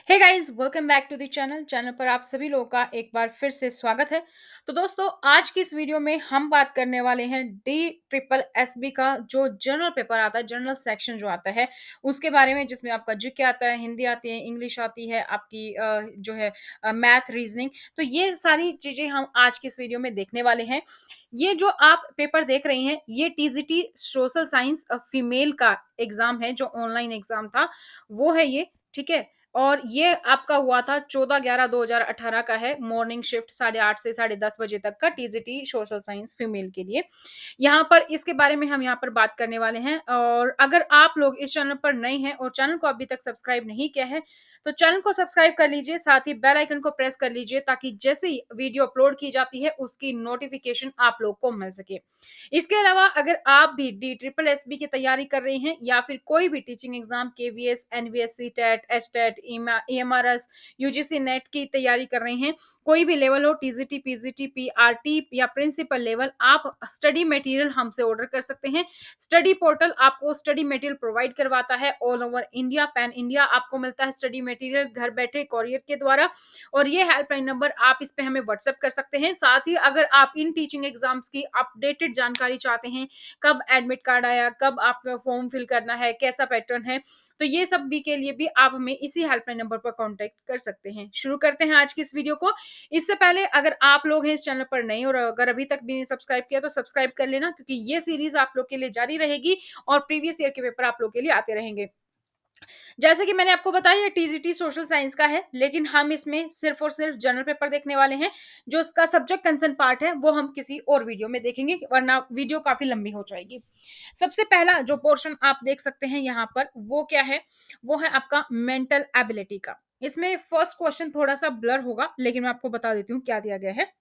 Hey guys, welcome back to the channel पर आप सभी लोगों का एक बार फिर से स्वागत है। तो दोस्तों, आज की इस वीडियो में हम बात करने वाले हैं डी ट्रिपल एस बी का जो जनरल पेपर आता है, जनरल सेक्शन जो आता है उसके बारे में, जिसमें आपका जीके आता है, हिंदी आती है, इंग्लिश आती है, आपकी जो है मैथ, रीजनिंग। तो ये सारी चीजें हम आज की इस वीडियो में देखने वाले हैं। ये जो आप पेपर देख रही हैं, ये टीजीटी सोशल साइंस फीमेल का एग्जाम है, जो ऑनलाइन एग्जाम था वो है ये। ठीक है। और ये आपका हुआ था 14/11/2018 का है। मॉर्निंग शिफ्ट 8:30 से 10:30 बजे तक का टीजीटी सोशल साइंस फीमेल के लिए। यहाँ पर इसके बारे में हम यहाँ पर बात करने वाले हैं। और अगर आप लोग इस चैनल पर नए हैं और चैनल को अभी तक सब्सक्राइब नहीं किया है, तो चैनल को सब्सक्राइब कर लीजिए, साथ ही बेल आइकन को प्रेस कर लीजिए, ताकि जैसे ही वीडियो अपलोड की जाती है उसकी नोटिफिकेशन आप लोग को मिल सके। इसके अलावा अगर आप भी डी ट्रिपल एस बी की तैयारी कर रहे हैं, या फिर कोई भी teaching exam, KVS, NVSC, TET, S TET, EMRS, UGC NET की तैयारी कर रहे हैं, कोई भी लेवल हो, टीजीटी, पीजीटी, पीआरटी या प्रिंसिपल लेवल, आप स्टडी मटेरियल हमसे ऑर्डर कर सकते हैं। स्टडी पोर्टल आपको स्टडी मटेरियल प्रोवाइड करवाता है all over India, pan India आपको मिलता है स्टडी मटेरियल घर बैठे कोरियर के द्वारा। और ये हेल्पलाइन नंबर आप इस पे हमें व्हाट्सएप कर सकते हैं। साथ ही अगर आप इन टीचिंग एग्जाम्स की अपडेटेड जानकारी चाहते हैं, कब एडमिट कार्ड आया, कब आपका फॉर्म फिल करना है, कैसा पैटर्न है, तो ये सब भी के लिए भी आप हमें इसी हेल्पलाइन नंबर पर कांटेक्ट कर सकते हैं। शुरू करते हैं आज की इस वीडियो को। इससे पहले अगर आप लोग हैं इस चैनल पर नए और अगर अभी तक भी नहीं सब्सक्राइब किया, तो सब्सक्राइब कर लेना, क्योंकि ये सीरीज आप लोग के लिए जारी रहेगी और प्रीवियस ईयर के पेपर आप लोग के लिए आते रहेंगे। जैसे कि मैंने आपको बताया, ये टीजीटी सोशल साइंस का है, लेकिन हम इसमें सिर्फ और सिर्फ जनरल पेपर देखने वाले हैं। जो इसका सब्जेक्ट कंसर्न पार्ट है वो हम किसी और वीडियो में देखेंगे, वरना वीडियो काफी लंबी हो जाएगी। सबसे पहला जो पोर्शन आप देख सकते हैं यहाँ पर, वो क्या है? वो है आपका मेंटल एबिलिटी का। इसमें फर्स्ट क्वेश्चन थोड़ा सा ब्लर होगा, लेकिन मैं आपको बता देती हूँ क्या दिया गया है।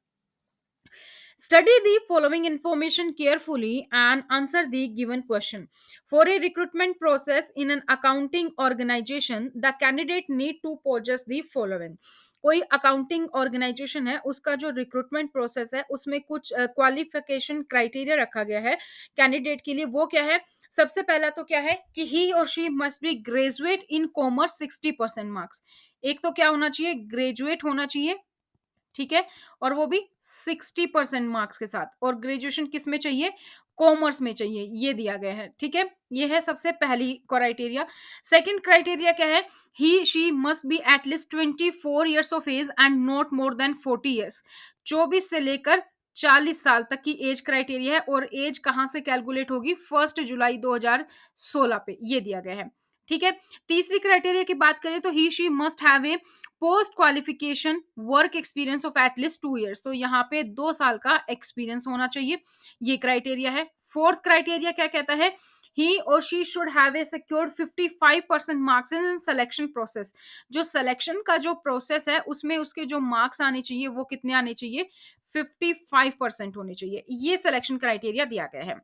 Study the following information carefully and answer the given question. For a recruitment process in an accounting organization, the candidate need to possess the following. कोई अकाउंटिंग ऑर्गेनाइजेशन है, उसका जो रिक्रूटमेंट प्रोसेस है उसमें कुछ क्वालिफिकेशन क्राइटेरिया रखा गया है कैंडिडेट के लिए। वो क्या है? सबसे पहला तो क्या है कि ही और she must B graduate in commerce 60% marks. एक तो क्या होना चाहिए? ग्रेजुएट होना चाहिए। ठीक है। और वो भी 60% मार्क्स के साथ। और ग्रेजुएशन किस में चाहिए? कॉमर्स में चाहिए, ये दिया गया है। ठीक है। ये है सबसे पहली क्राइटेरिया। सेकंड क्राइटेरिया क्या है? He she must be at least 24 years of age and not more than 40 years. 24 से लेकर 40 साल तक की एज क्राइटेरिया है। और एज कहां से कैलकुलेट होगी? 1 जुलाई 2016 पे ये दिया गया है। ठीक है। तीसरी क्राइटेरिया की बात करें तो he she must have a post qualification work experience of at least 2 years. तो यहाँ पे 2 साल का एक्सपीरियंस होना चाहिए, ये क्राइटेरिया है। फोर्थ क्राइटेरिया क्या कहता है? ही और she should have a secured 55% marks in selection process. जो सिलेक्शन का जो प्रोसेस है उसमें उसके जो मार्क्स आने चाहिए वो कितने आने चाहिए? 55% होने चाहिए। ये सिलेक्शन क्राइटेरिया दिया गया है।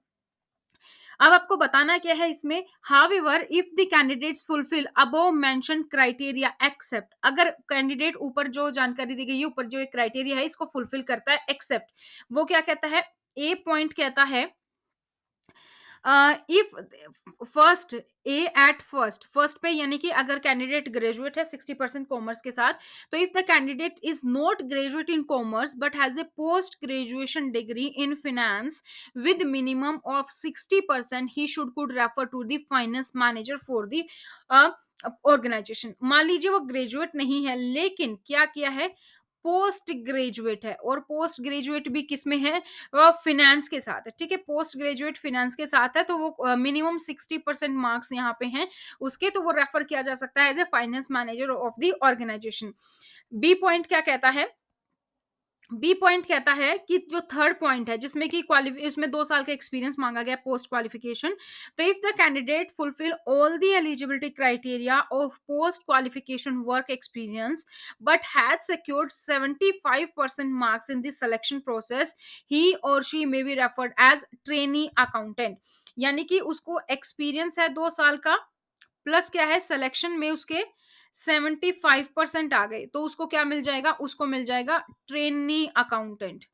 अब आपको बताना क्या है इसमें? However if the candidates fulfil above mention criteria except, अगर कैंडिडेट ऊपर जो जानकारी दी गई है, ऊपर जो एक क्राइटेरिया है इसको फुलफिल करता है, एक्सेप्ट, वो क्या कहता है? ए पॉइंट कहता है if first A at first first पे, यानी कि अगर कैंडिडेट ग्रेजुएट है 60% कॉमर्स के साथ, तो if the candidate is not graduate in commerce but has a post graduation degree in finance with minimum of 60%, he should could refer to the finance manager for the organisation. मान लीजिए वो graduate नहीं है, लेकिन क्या किया है? Post graduate है। और पोस्ट ग्रेजुएट भी किस में है? फिनेंस के साथ है। ठीक है। पोस्ट ग्रेजुएट फिनेंस के साथ है, तो वो मिनिमम 60% मार्क्स यहाँ पे हैं उसके, तो वो रेफर किया जा सकता है as a finance manager of the organisation. B point क्या कहता है? बी पॉइंट कहता है कि जो थर्ड पॉइंट है, जिसमें कि इसमें 2 साल का एक्सपीरियंस मांगा गया पोस्ट क्वालिफिकेशन, तो if the candidate fulfil all the eligibility criteria of post qualification work experience but has secured 75% marks in the selection process, he और she may be referred as trainee accountant. यानी कि उसको experience है 2 साल का, plus क्या है? Selection में उसके 75% आ गए, तो उसको क्या मिल जाएगा? उसको मिल जाएगा ट्रेनी अकाउंटेंट।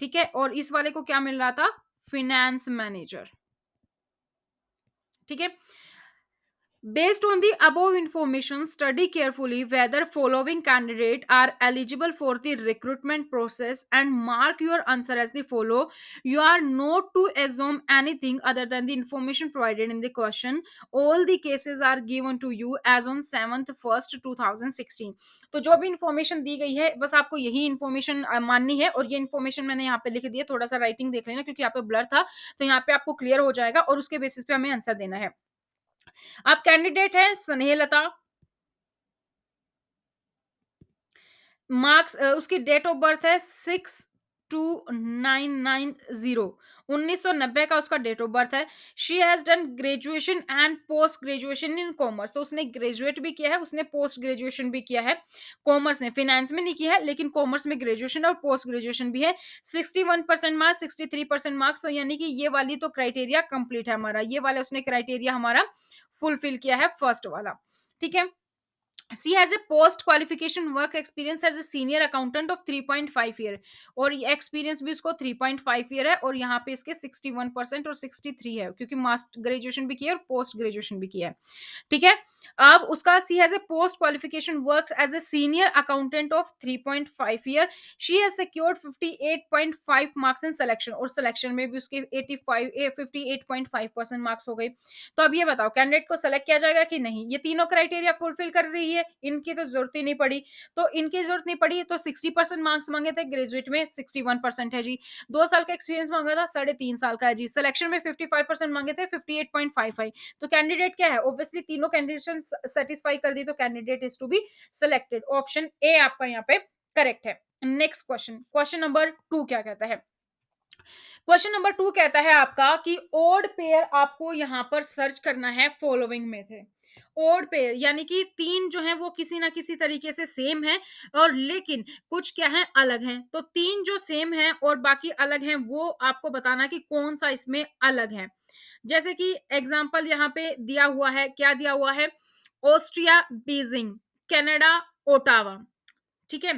ठीक है। और इस वाले को क्या मिल रहा था? Finance manager. ठीक है। Based on the above information, study carefully whether following candidate are eligible for the recruitment process and mark your answer as the follow. You are not to assume anything other than the information provided in the question. All the cases are given to you as on 7th 1st 2016. तो जो भी information दी गई है बस आपको यही information माननी है, और ये इंफॉर्मेशन मैंने यहाँ पे लिख दी है, थोड़ा सा राइटिंग देख लेना क्योंकि यहाँ पे ब्लर था, तो यहाँ पे आपको क्लियर हो जाएगा और उसके बेसिस पे हमें आंसर देना है। आप कैंडिडेट हैं स्नेहलता, मार्क्स उसकी डेट ऑफ बर्थ है 6/2/1990, 1990 का उसका डेट ऑफ बर्थ है। She has done graduation and post graduation in commerce, तो उसने ग्रेजुएट भी किया है, उसने पोस्ट ग्रेजुएशन भी किया है कॉमर्स में, फिनेंस में नहीं किया है लेकिन कॉमर्स में ग्रेजुएशन और पोस्ट ग्रेजुएशन भी है। 61% मार्क्स, 63% मार्क्स, तो यानी कि ये वाली तो क्राइटेरिया कंप्लीट है हमारा, ये वाला उसने क्राइटेरिया हमारा फुलफिल किया है फर्स्ट वाला। ठीक है। She has a post qualification work experience as a senior accountant of 3.5 year, और ये एक्सपीरियंस भी उसको 3.5 ईयर है, और यहाँ पे इसके 61% और 63 है क्योंकि मास्टर ग्रेजुएशन भी किया है और पोस्ट ग्रेजुएशन भी किया है। ठीक है। अब उसका C has a post qualification work as a senior accountant of 3.5 year. She has secured 58.5 marks in selection, और सिलेक्शन में भी उसके 58.5% मार्क्स हो गए। तो अब ये बताओ कैंडिडेट को सेलेक्ट किया जाएगा कि नहीं? ये तीनों क्राइटेरिया फुलफिल कर रही है, इनकी तो जरूरत ही नहीं पड़ी। तो इनकी जरूरत नहीं पड़ी तो 60% मार्क्स मांगे थे, ग्रेजुएट में 61% है जी। 2 साल का एक्सपीरियंस मांगा था, 3.5 साल का है जी। सिलेक्शन में 55% मांगे थे, 58.55। तो कैंडिडेट क्या है? ऑब्वियसली तीनों कैंडिडेशन सेटिस्फाई कर दी, तो candidate is to be selected. Option A आपका यहाँ पे करेक्ट है। नेक्स्ट क्वेश्चन, क्वेश्चन नंबर 2 क्या कहता है? क्वेश्चन नंबर 2 कहता है आपका कि ओड पेयर आपको यहां पर सर्च करना है फॉलोइंग में थे। ओड पेयर यानी कि तीन जो है वो किसी ना किसी तरीके से सेम है, और लेकिन कुछ क्या है अलग हैं। तो तीन जो सेम है और बाकी अलग हैं वो आपको बताना कि कौन सा इसमें अलग है। जैसे कि एग्जांपल यहाँ पे दिया हुआ है, क्या दिया हुआ है? Austria Beijing, Canada Ottawa. ठीक है।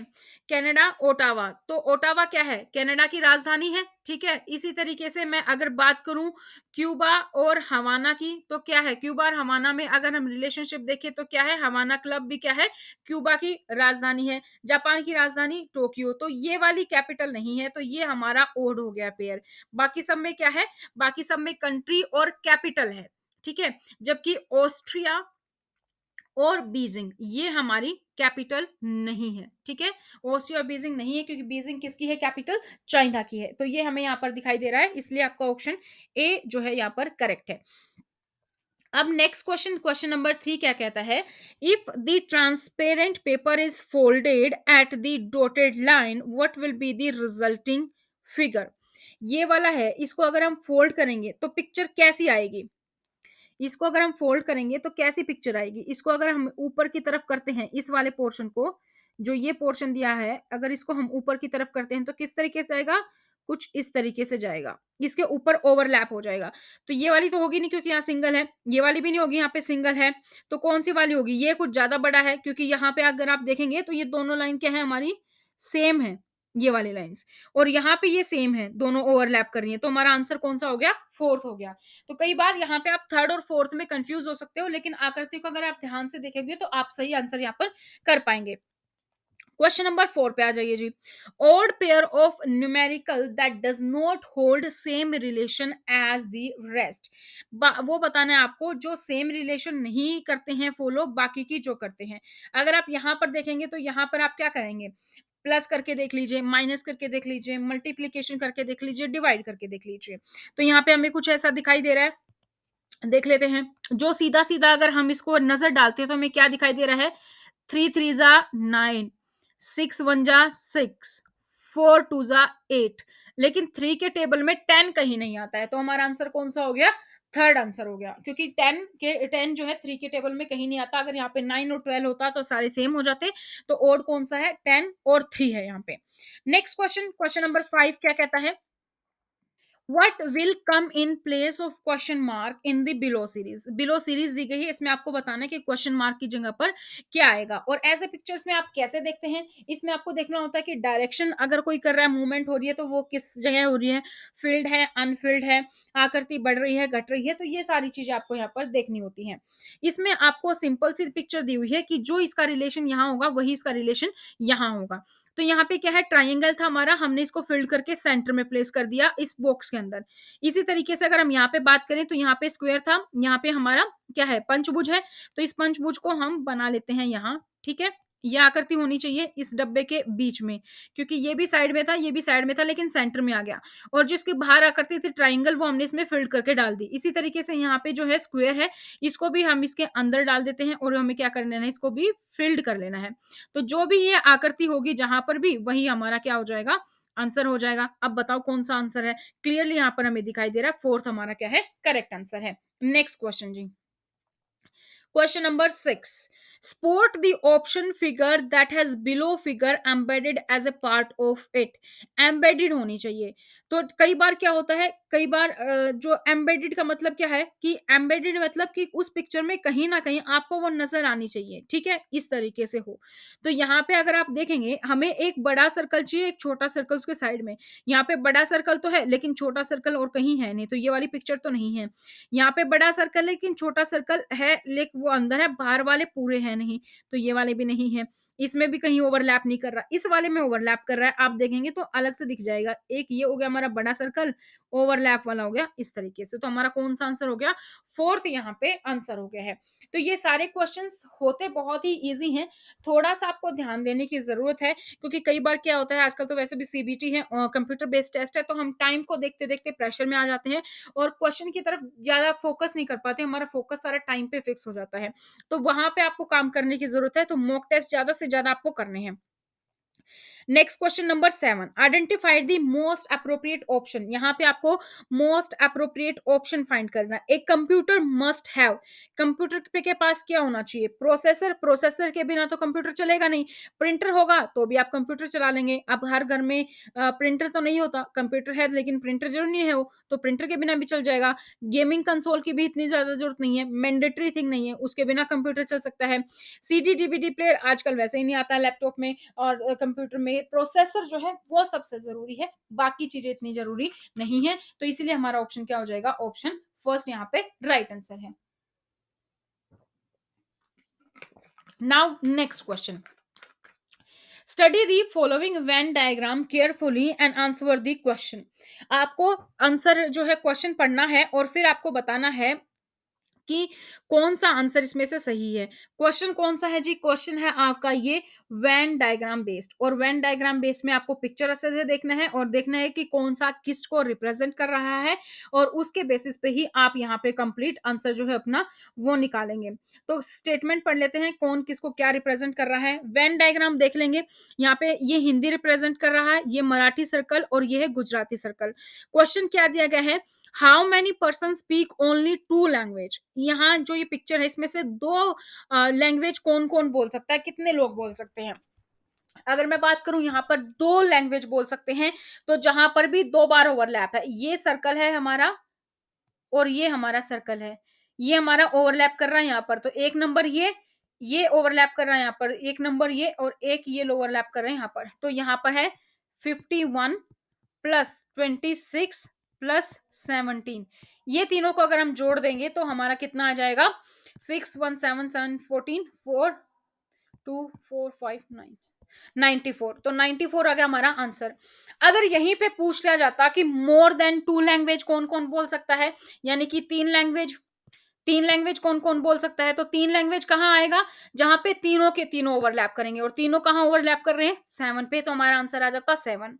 कनाडा ओटावा, तो ओटावा क्या है? कनाडा की राजधानी है। ठीक है। इसी तरीके से मैं अगर बात करूं क्यूबा और हवाना की, तो क्या है? क्यूबा और हवाना में अगर हम रिलेशनशिप देखें तो क्या है? हवाना क्लब भी क्या है? क्यूबा की राजधानी है। जापान की राजधानी टोक्यो, तो ये वाली कैपिटल नहीं है, तो ये हमारा ओड हो गया पेयर। बाकी सब में क्या है? बाकी सब में कंट्री और कैपिटल है। ठीक है। जबकि ऑस्ट्रिया और बीजिंग ये हमारी कैपिटल नहीं है। ठीक है। ओसियो और बीजिंग नहीं है क्योंकि बीजिंग किसकी है? कैपिटल चाइना की है। तो ये हमें यहाँ पर दिखाई दे रहा है, इसलिए आपका ऑप्शन ए जो है यहाँ पर करेक्ट है। अब नेक्स्ट क्वेश्चन, क्वेश्चन नंबर 3 क्या कहता है? If the transparent paper is folded at the dotted line what will be the resulting figure? ये वाला है, इसको अगर हम फोल्ड करेंगे तो पिक्चर कैसी आएगी? इसको अगर हम फोल्ड करेंगे तो कैसी पिक्चर आएगी? इसको अगर हम ऊपर की तरफ करते हैं, इस वाले पोर्शन को, जो ये पोर्शन दिया है, अगर इसको हम ऊपर की तरफ करते हैं तो किस तरीके से आएगा? कुछ इस तरीके से जाएगा, इसके ऊपर ओवरलैप हो जाएगा। तो ये वाली तो होगी नहीं क्योंकि यहाँ सिंगल है, ये वाली भी नहीं होगी, यहाँ पे सिंगल है। तो कौन सी वाली होगी? ये कुछ ज्यादा बड़ा है क्योंकि यहाँ पे अगर आप देखेंगे तो ये दोनों लाइन क्या है हमारी? सेम है, ये वाली लाइंस। और यहाँ पे ये सेम है, दोनों ओवरलैप कर रही है, तो हमारा आंसर कौन सा हो गया? फोर्थ हो गया। तो कई बार यहाँ पे आप थर्ड और फोर्थ में कंफ्यूज हो सकते हो, लेकिन आकृति को अगर आप ध्यान से देखेंगे तो आप सही आंसर यहाँ पर कर पाएंगे। क्वेश्चन नंबर 4 पे आ जाइए जी। Odd pair of numerical that does not hold same relation as the rest. वो बताना है आपको जो सेम रिलेशन नहीं करते हैं फॉलो, बाकी की जो करते हैं। अगर आप यहाँ पर देखेंगे तो यहाँ पर आप क्या करेंगे? प्लस करके देख लीजिए, माइनस करके देख लीजिए, मल्टीप्लीकेशन करके देख लीजिए, डिवाइड करके देख लीजिए। तो यहाँ पे हमें कुछ ऐसा दिखाई दे रहा है, देख लेते हैं। जो सीधा सीधा अगर हम इसको नजर डालते हैं तो हमें क्या दिखाई दे रहा है? 3 3 जा 9, 6 1 जा 6, 4 2 जा 8। लेकिन 3 के टेबल में 10 कहीं नहीं आता है, तो हमारा आंसर कौन सा हो गया? थर्ड आंसर हो गया, क्योंकि 10 जो है 3 के टेबल में कहीं नहीं आता। अगर यहाँ पे 9 और 12 होता तो सारे सेम हो जाते। तो ओड कौन सा है? 10 और 3 है यहाँ पे। नेक्स्ट क्वेश्चन, क्वेश्चन नंबर 5 क्या कहता है? What will come in place of question mark in the below series दी गई है, इसमें आपको बताना है कि क्वेश्चन मार्क की जगह पर क्या आएगा। और एज ए पिक्चर्स में आप कैसे देखते हैं, इसमें आपको देखना होता है कि डायरेक्शन अगर कोई कर रहा है, मूवमेंट हो रही है, तो वो किस जगह हो रही है, फील्ड है, अनफील्ड है, आकृति बढ़ रही है, घट रही है, तो ये सारी चीजें आपको यहाँ पर देखनी होती हैं। इसमें आपको सिंपल सी पिक्चर दी हुई है कि जो इसका रिलेशन यहाँ होगा वही इसका रिलेशन यहाँ होगा। तो यहाँ पे क्या है, ट्राइंगल था हमारा, हमने इसको फिल्ड करके सेंटर में प्लेस कर दिया इस बॉक्स के अंदर। इसी तरीके से अगर हम यहाँ पे बात करें तो यहाँ पे स्क्वायर था, यहाँ पे हमारा क्या है, पंचभुज है, तो इस पंचभुज को हम बना लेते हैं यहाँ। ठीक है, यह आकृति होनी चाहिए इस डब्बे के बीच में, क्योंकि ये भी साइड में था, ये भी साइड में था, लेकिन सेंटर में आ गया। और जिसके बाहर आकृति थी ट्राइंगल, वो हमने इसमें फिल्ड करके डाल दी। इसी तरीके से यहाँ पे जो है स्क्वायर है, इसको भी हम इसके अंदर डाल देते हैं और हमें क्या कर लेना है, इसको भी फिल्ड कर लेना है। तो जो भी ये आकृति होगी जहां पर भी, वही हमारा क्या हो जाएगा, आंसर हो जाएगा। अब बताओ कौन सा आंसर है, क्लियरली यहाँ पर हमें दिखाई दे रहा है, फोर्थ हमारा क्या है, करेक्ट आंसर है। नेक्स्ट क्वेश्चन जी, question number 6, sport the option figure that has below figure embedded as a part of it। embedded होनी चाहिए। तो कई बार क्या होता है, कई बार जो embedded का मतलब क्या है, कि embedded मतलब कि उस पिक्चर में कहीं ना कहीं आपको वो नजर आनी चाहिए। ठीक है, इस तरीके से हो। तो यहाँ पे अगर आप देखेंगे, हमें एक बड़ा सर्कल चाहिए, एक छोटा सर्कल उसके साइड में। यहाँ पे बड़ा सर्कल तो है, लेकिन छोटा सर्कल और कहीं है नहीं, तो ये वाली पिक्चर तो नहीं है। यहाँ पे बड़ा सर्कल है, लेकिन छोटा सर्कल है, लेकिन वो अंदर है, बाहर वाले पूरे हैं नहीं, तो ये वाले भी नहीं है। इसमें भी कहीं ओवरलैप नहीं कर रहा, इस वाले में ओवरलैप कर रहा है, आप देखेंगे तो अलग से दिख जाएगा। एक ये हो गया हमारा बड़ा सर्कल, ओवरलैप वाला हो गया इस तरीके से। तो हमारा कौन सा आंसर हो गया, फोर्थ यहाँ पे आंसर हो गया है। तो ये सारे क्वेश्चंस होते बहुत ही इजी हैं, थोड़ा सा आपको ध्यान देने की जरूरत है, क्योंकि कई बार क्या होता है, आजकल तो वैसे भी सीबीटी है, कंप्यूटर बेस्ड टेस्ट है, तो हम टाइम को देखते देखते प्रेशर में आ जाते हैं और क्वेश्चन की तरफ ज्यादा फोकस नहीं कर पाते, हमारा फोकस सारा टाइम पे फिक्स हो जाता है। तो वहां पे आपको काम करने की जरूरत है, तो मॉक टेस्ट ज्यादा से ज्यादा आपको करने हैं। Next question number 7, identify the most appropriate option. यहाँ पे आपको मोस्ट अप्रोप्रिएट ऑप्शन फाइंड करना है। एक कंप्यूटर मस्ट हैव, कंप्यूटर पे के पास क्या होना चाहिए, प्रोसेसर, प्रोसेसर के बिना तो कंप्यूटर चलेगा नहीं। प्रिंटर होगा तो भी आप कंप्यूटर चला लेंगे। अब हर घर में प्रिंटर तो नहीं होता, कंप्यूटर है लेकिन प्रिंटर जरूर नहीं है हो, तो प्रिंटर के बिना भी चल जाएगा। गेमिंग कंसोल की भी इतनी ज्यादा जरूरत नहीं है, मैंडेटरी थिंग नहीं है, उसके बिना कंप्यूटर चल सकता है। सीडी डीवीडी प्लेयर आजकल वैसे ही नहीं आता लैपटॉप में, और कंप्यूटर में प्रोसेसर जो है वो सबसे जरूरी है, बाकी चीजें इतनी जरूरी नहीं है। तो इसीलिए हमारा ऑप्शन क्या हो जाएगा, ऑप्शन फर्स्ट यहाँ पे राइट आंसर है। Now next question, study the following Venn diagram carefully and answer the question. आपको आंसर जो है क्वेश्चन पढ़ना है और फिर आपको बताना है कि कौन सा आंसर इसमें से सही है। क्वेश्चन कौन सा है जी, क्वेश्चन है आपका ये वेन डायग्राम बेस्ड, और वेन डायग्राम बेस्ड में आपको पिक्चर अच्छे से देखना है और देखना है कि कौन सा किस को रिप्रेजेंट कर रहा है, और उसके बेसिस पे ही आप यहाँ पे कंप्लीट आंसर जो है अपना वो निकालेंगे। तो स्टेटमेंट पढ़ लेते हैं, कौन किसको क्या रिप्रेजेंट कर रहा है। वेन डायग्राम देख लेंगे, यहाँ पे ये हिंदी रिप्रेजेंट कर रहा है, ये मराठी सर्कल और ये है गुजराती सर्कल। क्वेश्चन क्या दिया गया है, how many person speak only two language. यहाँ जो ये पिक्चर है, इसमें से दो लैंग्वेज कौन कौन बोल सकता है, कितने लोग बोल सकते हैं। अगर मैं बात करूं, यहाँ पर दो लैंग्वेज बोल सकते हैं, तो जहां पर भी दो बार ओवरलैप है, ये सर्कल है हमारा और ये हमारा सर्कल है, ये हमारा ओवरलैप कर रहा है यहाँ पर, तो एक नंबर ये ओवरलैप कर रहा है यहाँ पर, एक नंबर ये, और एक ये ओवरलैप कर रहे हैं यहाँ पर। तो यहाँ पर है 51 प्लस 26 प्लस 17, ये तीनों को अगर हम जोड़ देंगे तो हमारा कितना आ जाएगा, 6 1 7 7 14 4 2 4 5 9 94। तो 94 आ गया हमारा आंसर। अगर यहीं पे पूछ लिया जाता कि मोर देन टू लैंग्वेज कौन कौन बोल सकता है, यानी कि तीन लैंग्वेज कौन कौन बोल सकता है, तो तीन लैंग्वेज कहाँ आएगा, जहां पे तीनों के तीनों ओवरलैप करेंगे, और तीनों कहाँ ओवरलैप कर रहे हैं, 7 पे, तो हमारा आंसर आ जाता 7।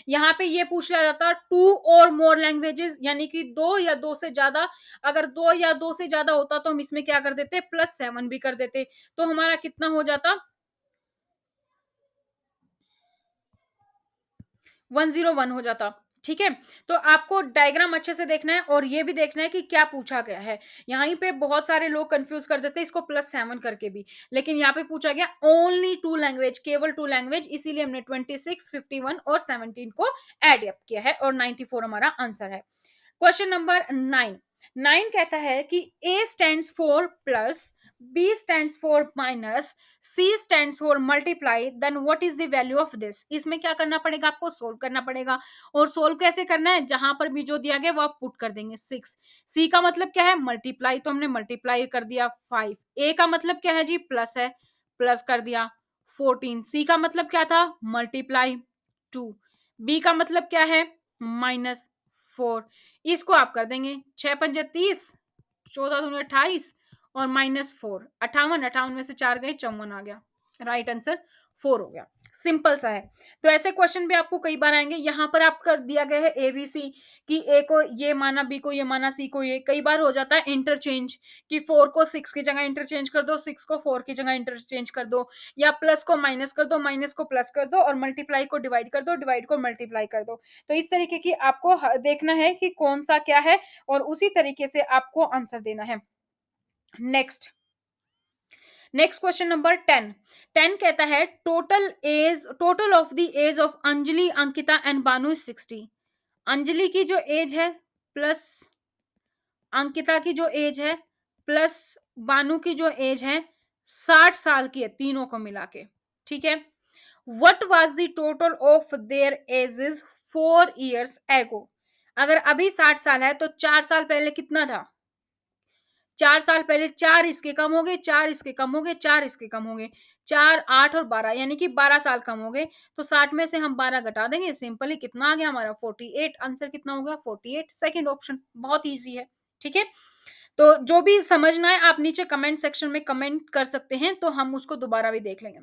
यहाँ पे ये पूछ लिया जाता टू और मोर लैंग्वेजेस, यानी कि दो या दो से ज्यादा, अगर दो या दो से ज्यादा होता तो हम इसमें क्या कर देते, +7 भी कर देते, तो हमारा कितना हो जाता, 101 हो जाता। ठीक है, तो आपको डायग्राम अच्छे से देखना है और ये भी देखना है कि क्या पूछा गया है। यहाँ पे बहुत सारे लोग कंफ्यूज कर देते हैं इसको +7 करके भी, लेकिन यहाँ पे पूछा गया ओनली टू लैंग्वेज, केवल टू लैंग्वेज, इसीलिए हमने 26 51 और 17 को एड अप किया है और 94 हमारा आंसर है। Question number 9। 9 कहता है कि A stands for plus, B stands for minus, C stands for multiply, then what is the value of this. इसमें क्या करना पड़ेगा, आपको सोल्व करना पड़ेगा। और सोल्व कैसे करना है, जहां पर भी जो दिया गया वो आप पुट कर देंगे 6। सी का मतलब क्या है, मल्टीप्लाई, तो हमने मल्टीप्लाई कर दिया 5। ए का मतलब क्या है जी, प्लस है, प्लस कर दिया 14। सी का मतलब क्या था, मल्टीप्लाई 2। बी का मतलब क्या है, -4। इसको आप कर देंगे 6 पंजे 30, 14 दूनी 28 और -4 58। 58 में से 4 गए, 54 आ गया। राइट आंसर 4 हो गया। सिंपल सा है। तो ऐसे क्वेश्चन भी आपको कई बार आएंगे। यहाँ पर आपका दिया गया है एबीसी, कि ए को ये माना, बी को ये माना, सी को ये। कई बार हो जाता है इंटरचेंज, कि 4 को 6 की जगह इंटरचेंज कर दो, 6 को 4 की जगह इंटरचेंज कर दो, या प्लस को माइनस कर दो, माइनस को प्लस कर दो, और मल्टीप्लाई को डिवाइड कर दो, डिवाइड को मल्टीप्लाई कर दो। तो इस तरीके की आपको देखना है कि कौन सा क्या है, और उसी तरीके से आपको आंसर देना है। Next, next question number 10। 10 कहता है total of the age of Anjali, Ankita and Banu 60। Anjali की जो एज है प्लस अंकिता की जो एज है प्लस बानू की जो एज है 60 साल की है, तीनों को मिला के। ठीक है। What was the total of their edges 4 years एगो। अगर अभी 60 साल है तो 4 साल पहले कितना था, 4 साल पहले 4 इसके कम हो गए, 4 इसके कम हो गए, 4 इसके कम हो गए, 4 8 और 12 यानी कि 12 साल कम हो गए। तो 60 में से हम 12 घटा देंगे, सिंपली कितना आ गया हमारा 48। आंसर कितना हो गया 48, सेकंड ऑप्शन। बहुत इजी है। ठीक है। तो जो भी समझना है आप नीचे कमेंट सेक्शन में कमेंट कर सकते हैं, तो हम उसको दोबारा भी देख लेंगे।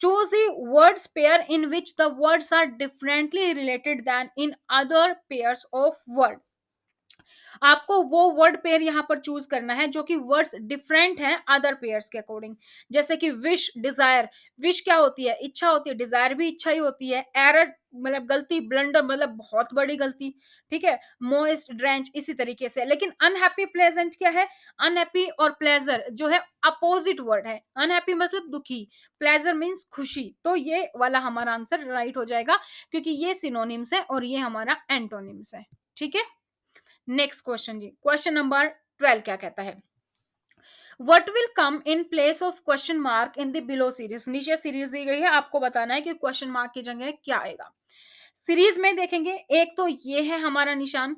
Choose the words pair in which the words are differently related then in other pairs of word. आपको वो वर्ड पेयर यहाँ पर चूज करना है जो कि वर्ड्स डिफरेंट हैं अदर पेयर्स के अकॉर्डिंग। जैसे कि विश, डिजायर। विश क्या होती है, इच्छा होती है, डिजायर भी इच्छा ही होती है। एरर मतलब गलती, ब्लंडर मतलब बहुत बड़ी गलती। ठीक है। मोइस्ट, ड्रेंच, इसी तरीके से। लेकिन अनहैप्पी, प्लेजेंट क्या है, अनहैप्पी और प्लेजर जो है अपोजिट वर्ड है। अनहैप्पी मतलब दुखी, प्लेजर मीन्स खुशी। तो ये वाला हमारा आंसर राइट हो जाएगा, क्योंकि ये सिनोनिम्स है और ये हमारा एंटोनिम्स है। ठीक है। नेक्स्ट क्वेश्चन जी, क्वेश्चन नंबर 12 क्या कहता है, what will come in place of question mark in the below series. नीचे सीरीज दी गई है, आपको बताना है कि क्वेश्चन मार्क की जगह क्या आएगा। सीरीज में देखेंगे, एक तो ये है हमारा निशान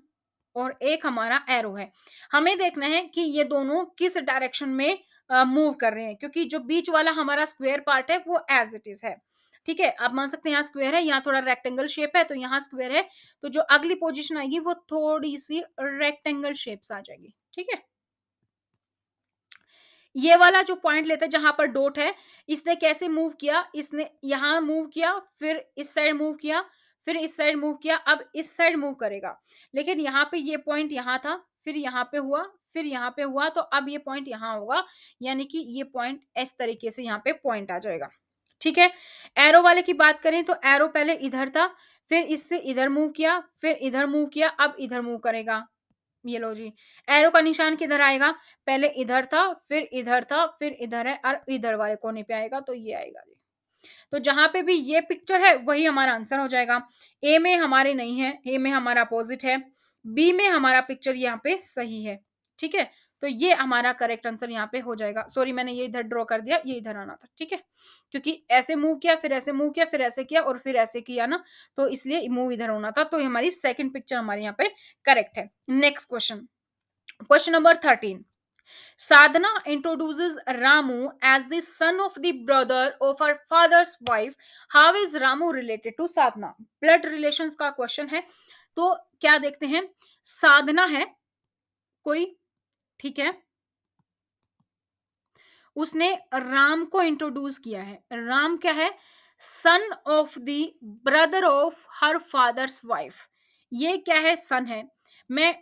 और एक हमारा एरो है। हमें देखना है कि ये दोनों किस डायरेक्शन में मूव कर रहे हैं, क्योंकि जो बीच वाला हमारा स्क्वायर पार्ट है वो एज इट इज है। ठीक है। आप मान सकते हैं यहाँ स्क्वायर है, यहाँ थोड़ा रेक्टेंगल शेप है, तो यहाँ स्क्वायर है, तो जो अगली पोजीशन आएगी वो थोड़ी सी रेक्टेंगल शेप्स आ जाएगी। ठीक है। ये वाला जो पॉइंट लेते हैं जहां पर डॉट है, इसने कैसे मूव किया, इसने यहां मूव किया, फिर इस साइड मूव किया, फिर इस साइड मूव किया, अब इस साइड मूव करेगा। लेकिन यहाँ पे ये पॉइंट यहाँ था, फिर यहाँ पे हुआ, फिर यहाँ पे हुआ, तो अब ये पॉइंट यहाँ होगा, यानी कि ये पॉइंट इस तरीके से यहाँ पे पॉइंट आ जाएगा। ठीक है। एरो वाले की बात करें तो एरो पहले इधर था, फिर इससे इधर मूव किया, फिर इधर मूव किया, अब इधर मूव करेगा। ये लो जी, एरो का निशान किधर आएगा, पहले इधर था, फिर इधर था, फिर इधर है, और इधर वाले कोने पे आएगा, तो ये आएगा जी। तो जहां पे भी ये पिक्चर है वही हमारा आंसर हो जाएगा। ए में हमारे नहीं है, ए में हमारा अपोजिट है, बी में हमारा पिक्चर यहाँ पे सही है। ठीक है। तो ये हमारा करेक्ट आंसर यहाँ पे हो जाएगा। सॉरी, मैंने ये इधर ड्रॉ कर दिया, ये इधर आना था। ठीक है। क्योंकि ऐसे मूव किया, फिर ऐसे मूव किया, फिर ऐसे किया और फिर ऐसे किया ना, तो इसलिए मूव इधर होना था। तो हमारी सेकंड पिक्चर हमारे यहाँ पे करेक्ट है। Next question, question number 13। Sadhana introduces Ramu as the son of the brother of her father's wife. How is Ramu related to Sadhana? Blood relations का क्वेश्चन है। तो क्या देखते हैं, साधना है कोई, ठीक है, उसने राम को इंट्रोड्यूस किया है। राम क्या है, सन of the brother of her father's wife. ये क्या है, सन है। मैं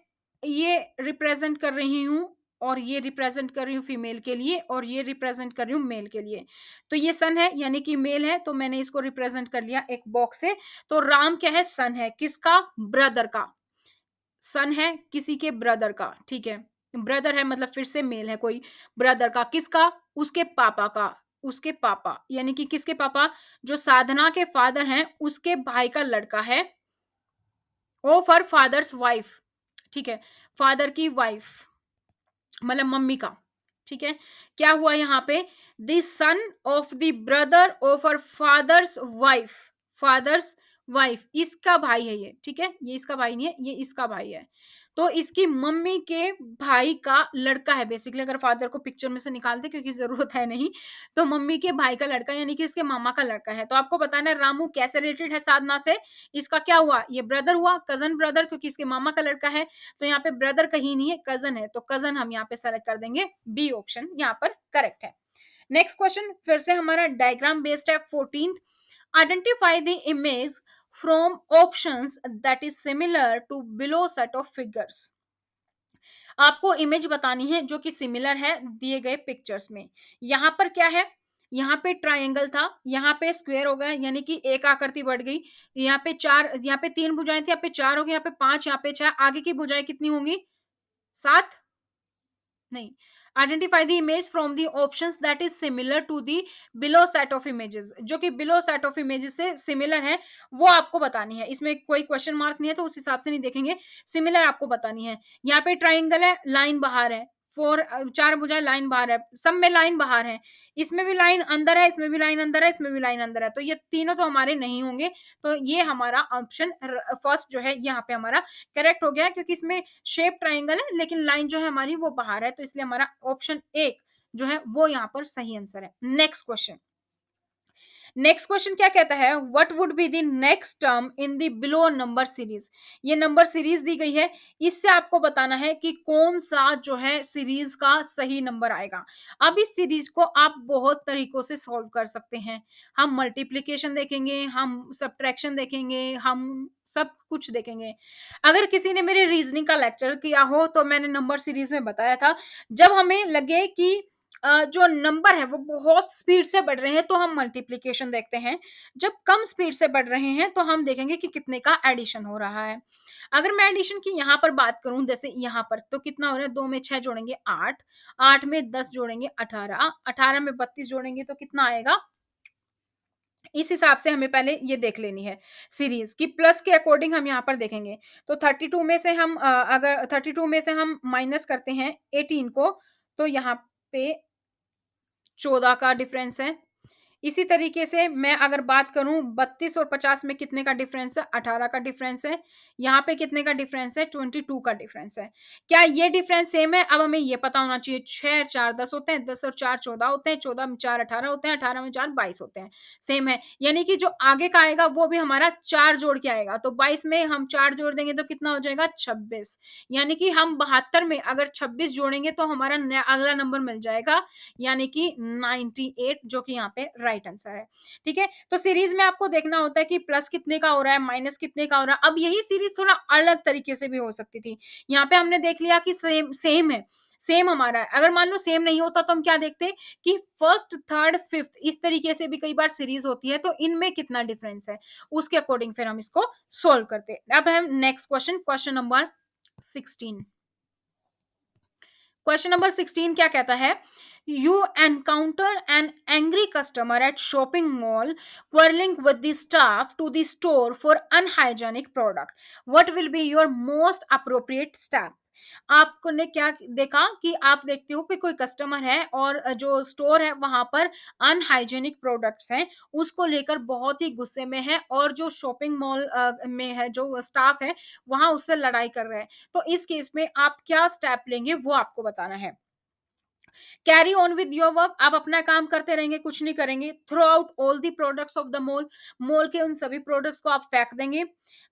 ये रिप्रेजेंट कर रही हूं, और ये रिप्रेजेंट कर रही हूँ फीमेल के लिए, और ये रिप्रेजेंट कर रही हूँ मेल के लिए। तो ये सन है यानी कि मेल है, तो मैंने इसको रिप्रेजेंट कर लिया एक बॉक्स से। तो राम क्या है, सन है, किसका, ब्रदर का। सन है किसी के ब्रदर का। ठीक है। ब्रदर है मतलब फिर से मेल है कोई, ब्रदर का, किसका, उसके पापा का। उसके पापा यानी कि किसके पापा, जो साधना के फादर हैं उसके भाई का लड़का है, ऑफ हर फादर्स वाइफ। ठीक है, फादर की वाइफ, मतलब मम्मी का, ठीक है। क्या हुआ यहाँ पे, the son of the brother of uh father's wife, father's wife, इसका भाई है ये, ठीक है, ये इसका भाई नहीं है, ये इसका भाई है। तो इसकी मम्मी के भाई का लड़का है बेसिकली, अगर फादर को पिक्चर में से निकाल दे क्योंकि जरूरत है नहीं, तो मम्मी के भाई का लड़का यानी कि इसके मामा का लड़का है। तो आपको बताना है रामू कैसे रिलेटेड है साधना से, इसका क्या हुआ, ये ब्रदर हुआ, कजन ब्रदर, क्योंकि इसके मामा का लड़का है। तो यहाँ पे ब्रदर कहीं नहीं है, कजन है, तो कजन हम यहाँ पे सेलेक्ट कर देंगे, बी ऑप्शन यहाँ पर करेक्ट है। नेक्स्ट क्वेश्चन फिर से हमारा डायग्राम बेस्ड है। 14th, identify the image from options that is similar to below set of figures. आपको इमेज बतानी है जो कि सिमिलर है दिए गए पिक्चर्स में। यहाँ पर क्या है, यहाँ पे ट्रायंगल था, यहाँ पे स्क्वायर हो गया, यानी कि एक आकृति बढ़ गई। यहाँ पे चार, यहाँ पे तीन भुजाएं थी, यहाँ पे चार हो गई, यहाँ पे पांच, यहाँ पे छह, आगे की भुजाएं कितनी होंगी, सात, नहीं। Identify the image from the options that is similar to the below set of images, जो कि बिलो सेट ऑफ इमेजेस से सिमिलर है, वो आपको बतानी है। इसमें कोई क्वेश्चन मार्क नहीं है तो उस हिसाब से नहीं देखेंगे, सिमिलर आपको बतानी है। यहाँ पे ट्राइंगल है, लाइन बाहर है, फोर, चार भुजाएं, लाइन बाहर है, सब में लाइन बाहर है, इसमें भी लाइन अंदर है, इसमें भी लाइन अंदर है, इसमें भी लाइन अंदर है, तो ये तीनों तो हमारे नहीं होंगे। तो ये हमारा ऑप्शन फर्स्ट जो है यहाँ पे हमारा करेक्ट हो गया है, क्योंकि इसमें शेप ट्राइंगल है लेकिन लाइन जो है हमारी वो बाहर है, तो इसलिए हमारा ऑप्शन एक जो है वो यहाँ पर सही आंसर है। नेक्स्ट क्वेश्चन, नेक्स्ट क्वेश्चन क्या कहता है, what would be the next term in the below number series. ये नंबर सीरीज दी गई है, इससे आपको बताना है कि कौन सा जो है सीरीज का सही नंबर आएगा। अब इस सीरीज को आप बहुत तरीकों से सॉल्व कर सकते हैं। हम मल्टीप्लीकेशन देखेंगे, हम सब्ट्रैक्शन देखेंगे, हम सब कुछ देखेंगे। अगर किसी ने मेरे रीजनिंग का लेक्चर किया हो तो मैंने नंबर सीरीज में बताया था, जब हमें लगे कि जो नंबर है वो बहुत स्पीड से बढ़ रहे हैं तो हम मल्टीप्लिकेशन देखते हैं, जब कम स्पीड से बढ़ रहे हैं तो हम देखेंगे कि कितने का एडिशन हो रहा है। अगर मैं एडिशन की यहाँ पर बात करूं, जैसे यहाँ पर तो कितना हो रहा है, 2 में 6 जोड़ेंगे 8, 8 में 10 जोड़ेंगे 18, 18 में 32 जोड़ेंगे तो कितना आएगा। इस हिसाब से हमें पहले ये देख लेनी है सीरीज की, प्लस के अकॉर्डिंग हम यहाँ पर देखेंगे। तो 32 में से हम अगर 32 में से हम माइनस करते हैं 18 को, तो यहाँ पे 14 का डिफरेंस है। इसी तरीके से मैं अगर बात करूं 32 और 50 में कितने का डिफरेंस है, 18 का डिफरेंस है। यहाँ पे कितने का डिफरेंस है, 22 का डिफरेंस है। क्या ये डिफरेंस सेम है, अब हमें ये पता होना चाहिए। 6 4 10 होते हैं, 10 और 4 14 होते हैं, 14 में 4 18 होते हैं, 18 में 4 22 होते हैं, सेम है। यानी कि जो आगे का आएगा वो भी हमारा 4 जोड़ के आएगा, तो 22 में हम 4 जोड़ देंगे तो कितना हो जाएगा, 26। यानी कि हम 72 में अगर 26 जोड़ेंगे तो हमारा अगला नंबर मिल जाएगा, यानी कि 98, जो कि यहाँ पे राइट आंसर है। ठीक है, तो सीरीज में आपको देखना होता है कि प्लस कितने का हो रहा है, माइनस कितने का हो रहा है। अब यही सीरीज थोड़ा अलग तरीके से भी हो सकती थी। यहाँ पे हमने देख लिया कि सेम सेम है, सेम हमारा है। अगर मान लो सेम नहीं होता तो हम क्या देखते कि फर्स्ट थर्ड फिफ्थ इस तरीके से भी कई बार सीरीज होती है, तो इनमें कितना डिफरेंस है उसके अकॉर्डिंग फिर हम इसको सोल्व करते। अब हम next question, question number 16। Question number 16 क्या कहता है, you encounter an angry customer at shopping mall quarreling with the staff to the store for unhygienic product, what will be your most appropriate step। आपने क्या देखा कि आप देखते हो कि कोई कस्टमर है और जो स्टोर है वहां पर अनहाइजेनिक प्रोडक्ट्स हैं, उसको लेकर बहुत ही गुस्से में है, और जो शॉपिंग मॉल में है जो स्टाफ है वहां उससे लड़ाई कर रहे हैं। तो इस केस में आप क्या स्टेप लेंगे वो आपको बताना है। Carry on with your work, आप अपना काम करते रहेंगे, कुछ नहीं करेंगे। Throw out all the products of the mall, mall के उन सभी प्रोडक्ट्स को आप फेंक देंगे।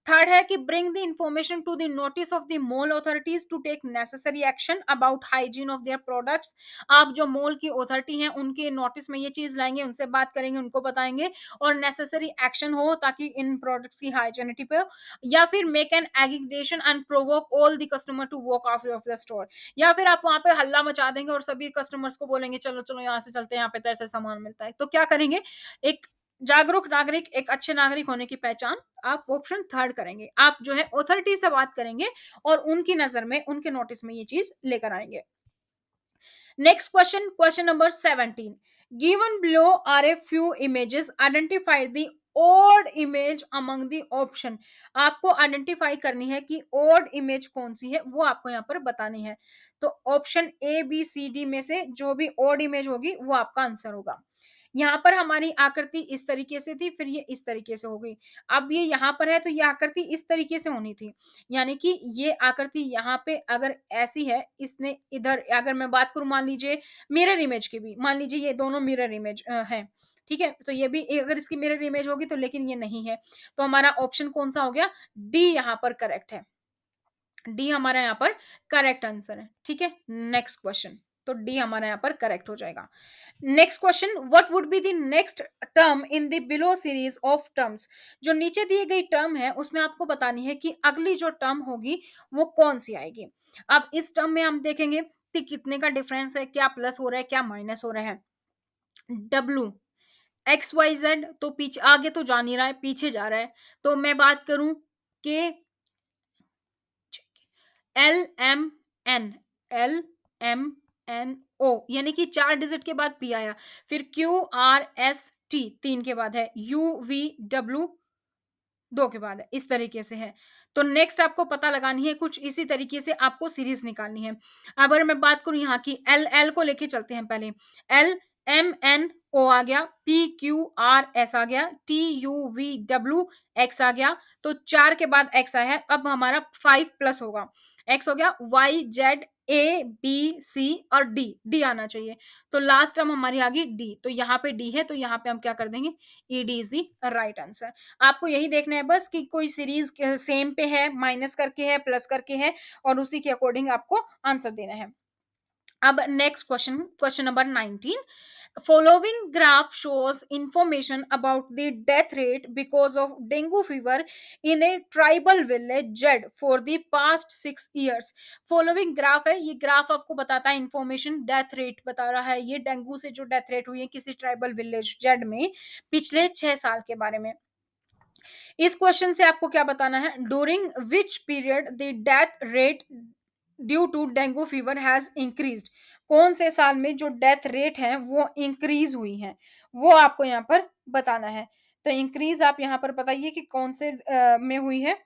थर्ड है कि bring the information to the notice of the mall authorities to take necessary action about hygiene of their products. आप जो मॉल की अथॉरिटी है उनके नोटिस में ये चीज लाएंगे, उनसे बात करेंगे, उनको बताएंगे और नेसेसरी एक्शन हो ताकि इन प्रोडक्ट्स की हाइजीनिटी पे हो। या फिर make an agitation and provoke all the customer to walk off the store, या फिर आप वहां पे हल्ला मचा देंगे और सभी कस्टमर्स को बोलेंगे चलो चलो यहाँ से चलते हैं, यहाँ पे तो ऐसा सामान मिलता है। तो क्या करेंगे, एक जागरूक नागरिक, एक अच्छे नागरिक होने की पहचान आप ऑप्शन थर्ड करेंगे। आप जो है अथॉरिटी से बात करेंगे और उनकी नजर में, उनके नोटिस में ये चीज लेकर आएंगे। Next question, question number 17। Given below are a few images, identify the odd image among the option. आपको आइडेंटिफाई करनी है कि ओड इमेज कौन सी है, वो आपको यहाँ पर बतानी है। तो option A B C D में से जो भी ओड इमेज होगी वो आपका आंसर होगा। यहाँ पर हमारी आकृति इस तरीके से थी, फिर ये इस तरीके से हो गई। अब ये यहाँ पर है तो ये आकृति इस तरीके से होनी थी। यानी कि ये आकृति यहाँ पे अगर ऐसी है, इसने इधर अगर मैं बात करूँ मान लीजिए मिरर इमेज की भी, मान लीजिए ये दोनों मिरर इमेज हैं, ठीक है? तो ये भी अगर इसकी मिरर इमेज होगी तो लेकिन ये नहीं है। तो हमारा ऑप्शन कौन-सा हो गया? डी यहाँ पर करेक्ट है। डी हमारा यहाँ पर करेक्ट आंसर है, ठीक है? नेक्स्ट क्वेश्चन, तो डी हमारा यहाँ पर करेक्ट हो जाएगा। Next question, what would be the next term in the below series of terms. जो नीचे दी गई टर्म है उसमें आपको बतानी है कि अगली जो टर्म होगी वो कौन सी आएगी। अब इस टर्म में हम देखेंगे कि कितने का डिफरेंस है, क्या प्लस हो रहा है, क्या माइनस हो रहा है। डब्लू एक्स वाई जेड, तो पीछे आगे तो जा नहीं रहा है, पीछे जा रहा है। तो मैं बात करूं कि L M N, L M N O, यानी कि 4 डिजिट के बाद पी आया, फिर क्यू आर एस टी 3 के बाद है, यू वी डब्ल्यू 2 के बाद है, इस तरीके से है। तो नेक्स्ट आपको पता लगानी है, कुछ इसी तरीके से आपको सीरीज निकालनी है। अब अगर मैं बात करूं यहाँ की, एल एल को लेके चलते हैं पहले। एल एम एन ओ आ गया, पी क्यू आर एस आ गया, T U V W X आ गया। तो 4 के बाद एक्स आया है, अब हमारा 5 प्लस होगा, एक्स हो गया, Y Z A B C और डी, डी आना चाहिए। तो लास्ट टर्म हमारी आ गई डी, तो यहाँ पे डी है तो यहाँ पे हम क्या कर देंगे, E D is the right answer. आपको यही देखना है बस कि कोई सीरीज सेम पे है, माइनस करके है, प्लस करके है, और उसी के अकॉर्डिंग आपको आंसर देना है। अब next question, question number 19, following graph shows information about the death rate because of dengue fever in a tribal village Z for the past 6 years। following graph है, ये ग्राफ आपको बताता है इंफॉर्मेशन, डेथ रेट बता रहा है, ये dengue से जो डेथ रेट हुई है किसी ट्राइबल विलेज जेड में पिछले 6 साल के बारे में। इस क्वेश्चन से आपको क्या बताना है, during which period the death rate due to dengue fever has increased. कौन से साल में जो डेथ रेट है वो इंक्रीज हुई है, वो आपको यहाँ पर बताना है। तो इंक्रीज आप यहाँ पर बताइए कि कौन से में हुई है।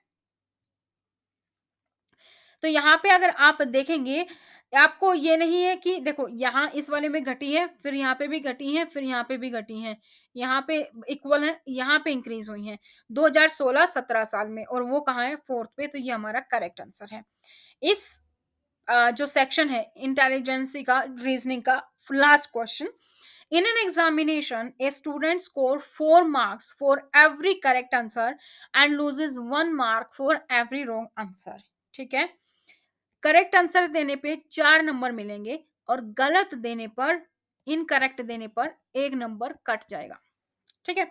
तो यहाँ पे अगर आप देखेंगे, आपको ये नहीं है कि देखो यहाँ इस वाले में घटी है, फिर यहाँ पे भी घटी है, फिर यहाँ पे भी घटी है, यहाँ पे इक्वल है, यहाँ पे इंक्रीज हुई है 2016-17 साल में, और वो कहाँ है, फोर्थ पे। तो ये हमारा करेक्ट आंसर है। इस जो सेक्शन है इंटेलिजेंसी का, रीजनिंग का, last question, in an examination a student score 4 marks for every correct answer and loses 1 mark for every wrong answer. ठीक है, करेक्ट आंसर देने पे 4 नंबर मिलेंगे और गलत देने पर, इनकरेक्ट देने पर 1 नंबर कट जाएगा। ठीक है,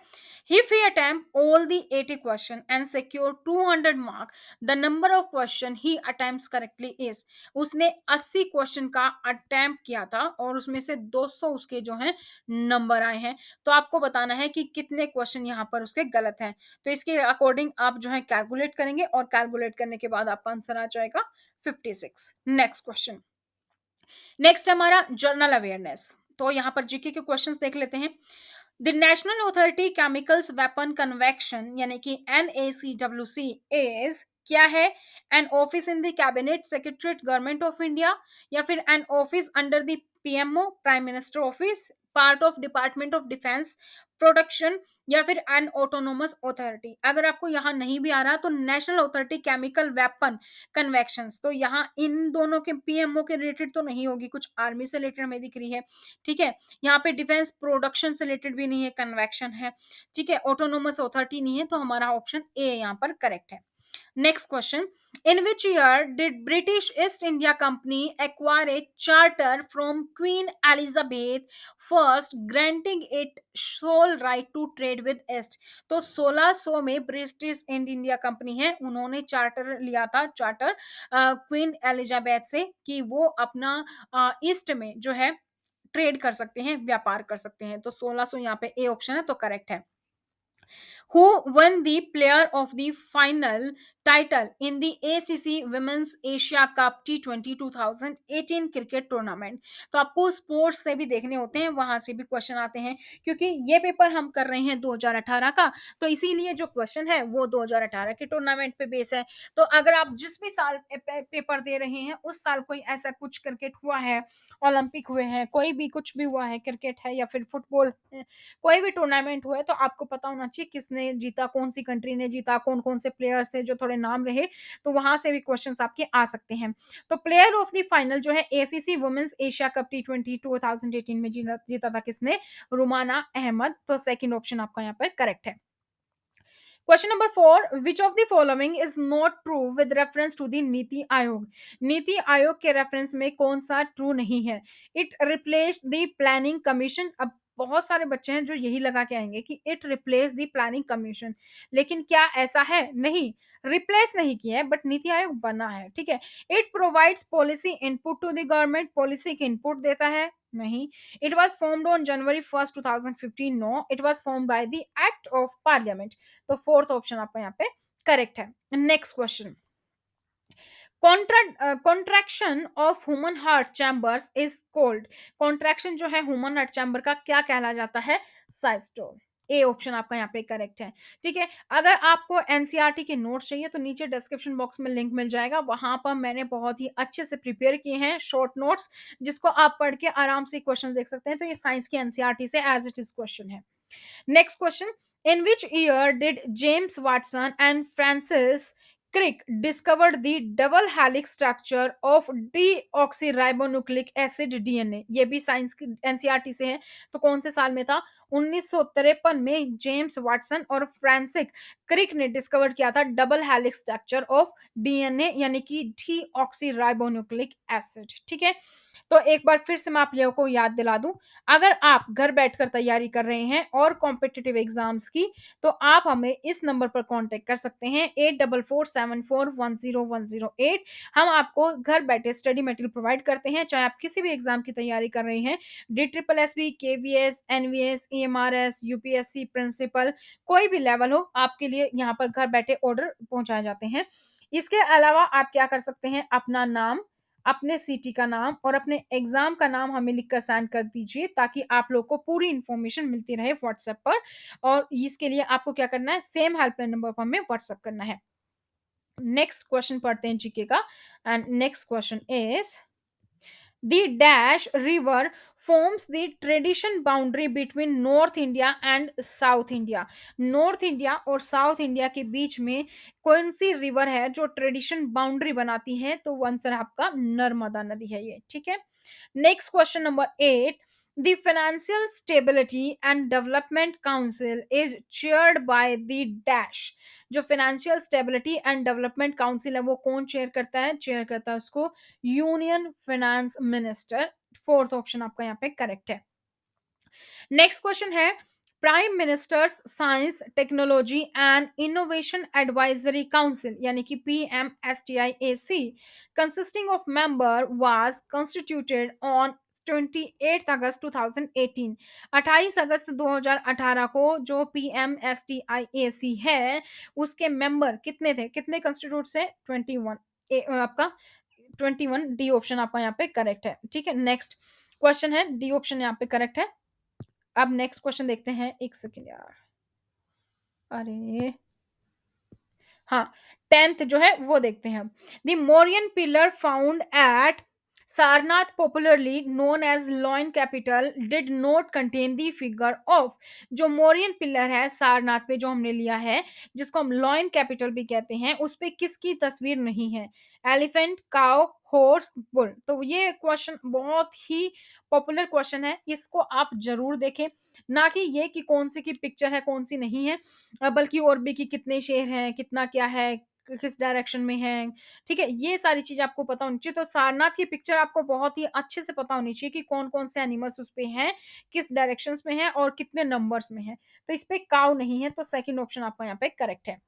if he attempt all the 80 question and secure 200 mark, the number of question he attempts correctly is, उसने 80 क्वेश्चन का अटेम्प्ट किया था और उसमें से 200 उसके जो हैं नंबर आए हैं। तो आपको बताना है कि कितने क्वेश्चन यहाँ पर उसके गलत हैं। तो इसके अकॉर्डिंग आप जो है कैलकुलेट करेंगे और कैलकुलेट करने के बाद आपका आंसर आ जाएगा 56। नेक्स्ट क्वेश्चन, नेक्स्ट हमारा जर्नल अवेयरनेस। तो यहाँ पर जीके के क्वेश्चंस देख लेते हैं। The national authority chemicals weapon convection यानी कि NACWC इज क्या है, an office in the cabinet secretariat government of India, या फिर an office under the PMO prime minister office, part of department of defence production, या फिर N autonomous authority. अगर आपको यहाँ नहीं भी आ रहा तो नेशनल अथॉरिटी केमिकल वेपन कन्वेक्शंस, तो यहाँ इन दोनों के PMO के रिलेटेड तो नहीं होगी, कुछ आर्मी से रिलेटेड हमें दिख रही है। ठीक है, यहाँ पे डिफेंस प्रोडक्शन से रिलेटेड भी नहीं है, कन्वेक्शन है। ठीक है, ऑटोनोमस अथॉरिटी नहीं है, तो हमारा ऑप्शन ए यहाँ पर करेक्ट है। Next question. In which year did British East India Company acquire a charter from Queen Elizabeth I, granting it sole right to trade with East? तो 1600 में ब्रिटिश ईस्ट इंडिया कंपनी है, उन्होंने charter लिया था, charter queen Elizabeth से, कि वो अपना ईस्ट में जो है ट्रेड कर सकते हैं, व्यापार कर सकते हैं। तो 1600 यहाँ पे ए ऑप्शन है तो करेक्ट है। Who won the player of the final title in the ACC Women's Asia Cup T20 2018 cricket tournament. तो आपको स्पोर्ट्स से भी देखने होते हैं, वहां से भी क्वेश्चन आते हैं, क्योंकि ये पेपर हम कर रहे हैं 2018 का, तो इसीलिए जो क्वेश्चन है वो 2018 के टूर्नामेंट पे बेस है। तो अगर आप जिस भी साल पेपर दे रहे हैं उस साल कोई ऐसा कुछ क्रिकेट हुआ है, ओलंपिक हुए हैं, कोई भी कुछ भी हुआ है, क्रिकेट है या फिर फुटबॉल, कोई भी टूर्नामेंट हुआ है, तो आपको पता होना चाहिए किसने जीता, कौन सी कंट्री ने जीता, कौन कौन से प्लेयर्स थे जो थोड़े नाम रहे, तो वहां से भी क्वेश्चंस आपके आ सकते हैं। तो प्लेयर ऑफ द फाइनल जो है ACC women's Asia cup T20 2018 में जीता जीता था किसने? रुमाना अहमद। तो सेकंड ऑप्शन आपका यहाँ पर करेक्ट है। Question number 4, which of the following is not true with reference to the NITI Aayog? NITI Aayog के रेफरेंस में कौन सा ट्रू नहीं है? It replace the planning commission. अब बहुत सारे बच्चे हैं जो यही लगा के आएंगे कि it replace the planning commission, लेकिन क्या ऐसा है? नहीं, रिप्लेस नहीं किया है, बट नीति आयोग बना है, ठीक है। It provides policy input to the government, policy की इनपुट देता है? नहीं। It was formed on January 1 2015। No, it was formed by the act of parliament. तो फोर्थ ऑप्शन आपका यहाँ पे करेक्ट है। Next question, contraction of human heart chambers is called. Contraction जो है ह्यूमन हार्ट चैम्बर का क्या कहला जाता है? साइस्टोल। ए ऑप्शन आपका यहाँ पे करेक्ट है, ठीक है। अगर आपको एनसीईआरटी के नोट्स चाहिए तो नीचे डिस्क्रिप्शन बॉक्स में लिंक मिल जाएगा, वहां पर मैंने बहुत ही अच्छे से प्रिपेयर किए हैं शॉर्ट नोट्स, जिसको आप पढ़ के आराम से क्वेश्चन देख सकते हैं। तो ये साइंस की एनसीईआरटी से एज इट इज क्वेश्चन है। Next question. In which year did James Watson and Francis Crick discovered the double helix structure of deoxyribonucleic acid DNA? ये भी साइंस की एनसीईआरटी से है। तो कौन से साल में था? 1953 में जेम्स वाटसन और फ्रांसिस क्रिक ने डिस्कवर किया था double helix structure of DNA, यानी कि डीऑक्सीराइबोन्यूक्लिक एसिड, ठीक है। तो एक बार फिर से मैं आप लोगों को याद दिला दूं, अगर आप घर बैठकर तैयारी कर रहे हैं और कॉम्पिटिटिव एग्जाम्स की, तो आप हमें इस नंबर पर कांटेक्ट कर सकते हैं 8447410108। हम आपको घर बैठे स्टडी मटेरियल प्रोवाइड करते हैं, चाहे आप किसी भी एग्जाम की तैयारी कर रहे हैं, DSSB, KVS, NVS, EMRS, UPSC, principal, कोई भी लेवल हो, आपके लिए यहाँ पर घर बैठे ऑर्डर पहुंचाए जाते हैं। इसके अलावा आप क्या कर सकते हैं, अपना नाम, अपने सिटी का नाम और अपने एग्जाम का नाम हमें लिखकर सेंड कर दीजिए, ताकि आप लोग को पूरी इंफॉर्मेशन मिलती रहे व्हाट्सएप पर। और इसके लिए आपको क्या करना है, सेम हेल्पलाइन नंबर पर हमें व्हाट्सएप करना है। नेक्स्ट क्वेश्चन पढ़ते हैं जीके का, and next question is the dash river forms the tradition boundary between North India and South India. North India और South India के बीच में कौन सी रिवर है जो ट्रेडिशन बाउंड्री बनाती है? तो आंसर आपका नर्मदा नदी है ये, ठीक है। Next question number 8, the financial stability and development council is chaired by the dash। जो financial stability and development council है वो कौन चेयर करता है? चेयर करता है उसको union finance minister. Fourth option आपका यहाँ पे करेक्ट है। नेक्स्ट क्वेश्चन है, prime ministers science technology and innovation advisory council, यानी कि PMSTIAC, consisting of member was constituted on 28 अगस्त 2018। 28 अगस्त 2018 को जो PMSTIAC है उसके मेंबर कितने थे, कितने कंस्टिट्यूट से? 21। आपका 21 डी ऑप्शन आपका यहाँ पे करेक्ट है, ठीक है। नेक्स्ट क्वेश्चन है, डी ऑप्शन यहाँ पे करेक्ट है। अब नेक्स्ट क्वेश्चन देखते हैं, एक सेकेंड यार, अरे हाँ, 10th जो है वो देखते हैं। The Mauryan pillar found at Sarnath, popularly known as lion capital, did not contain the figure of. जो मौर्यन पिलर है सारनाथ पे जो हमने लिया है, जिसको हम लॉइन कैपिटल भी कहते हैं, उस पे किसकी तस्वीर नहीं है? Elephant, cow, horse, bull. तो ये क्वेश्चन बहुत ही पॉपुलर क्वेश्चन है, इसको आप जरूर देखें, ना कि ये कि कौन सी की पिक्चर है कौन सी नहीं है, बल्कि और भी कि कितने शेर हैं, कितना क्या है, किस डायरेक्शन में है, ठीक है। ये सारी चीज़ आपको पता होनी चाहिए। तो सारनाथ की पिक्चर आपको बहुत ही अच्छे से पता होनी चाहिए कि कौन-कौन से एनिमल्स उस पे हैं, किस डायरेक्शंस में हैं और कितने नंबर्स में हैं। तो इस पे काऊ नहीं है, तो सेकंड ऑप्शन आपका यहाँ पे करेक्ट है।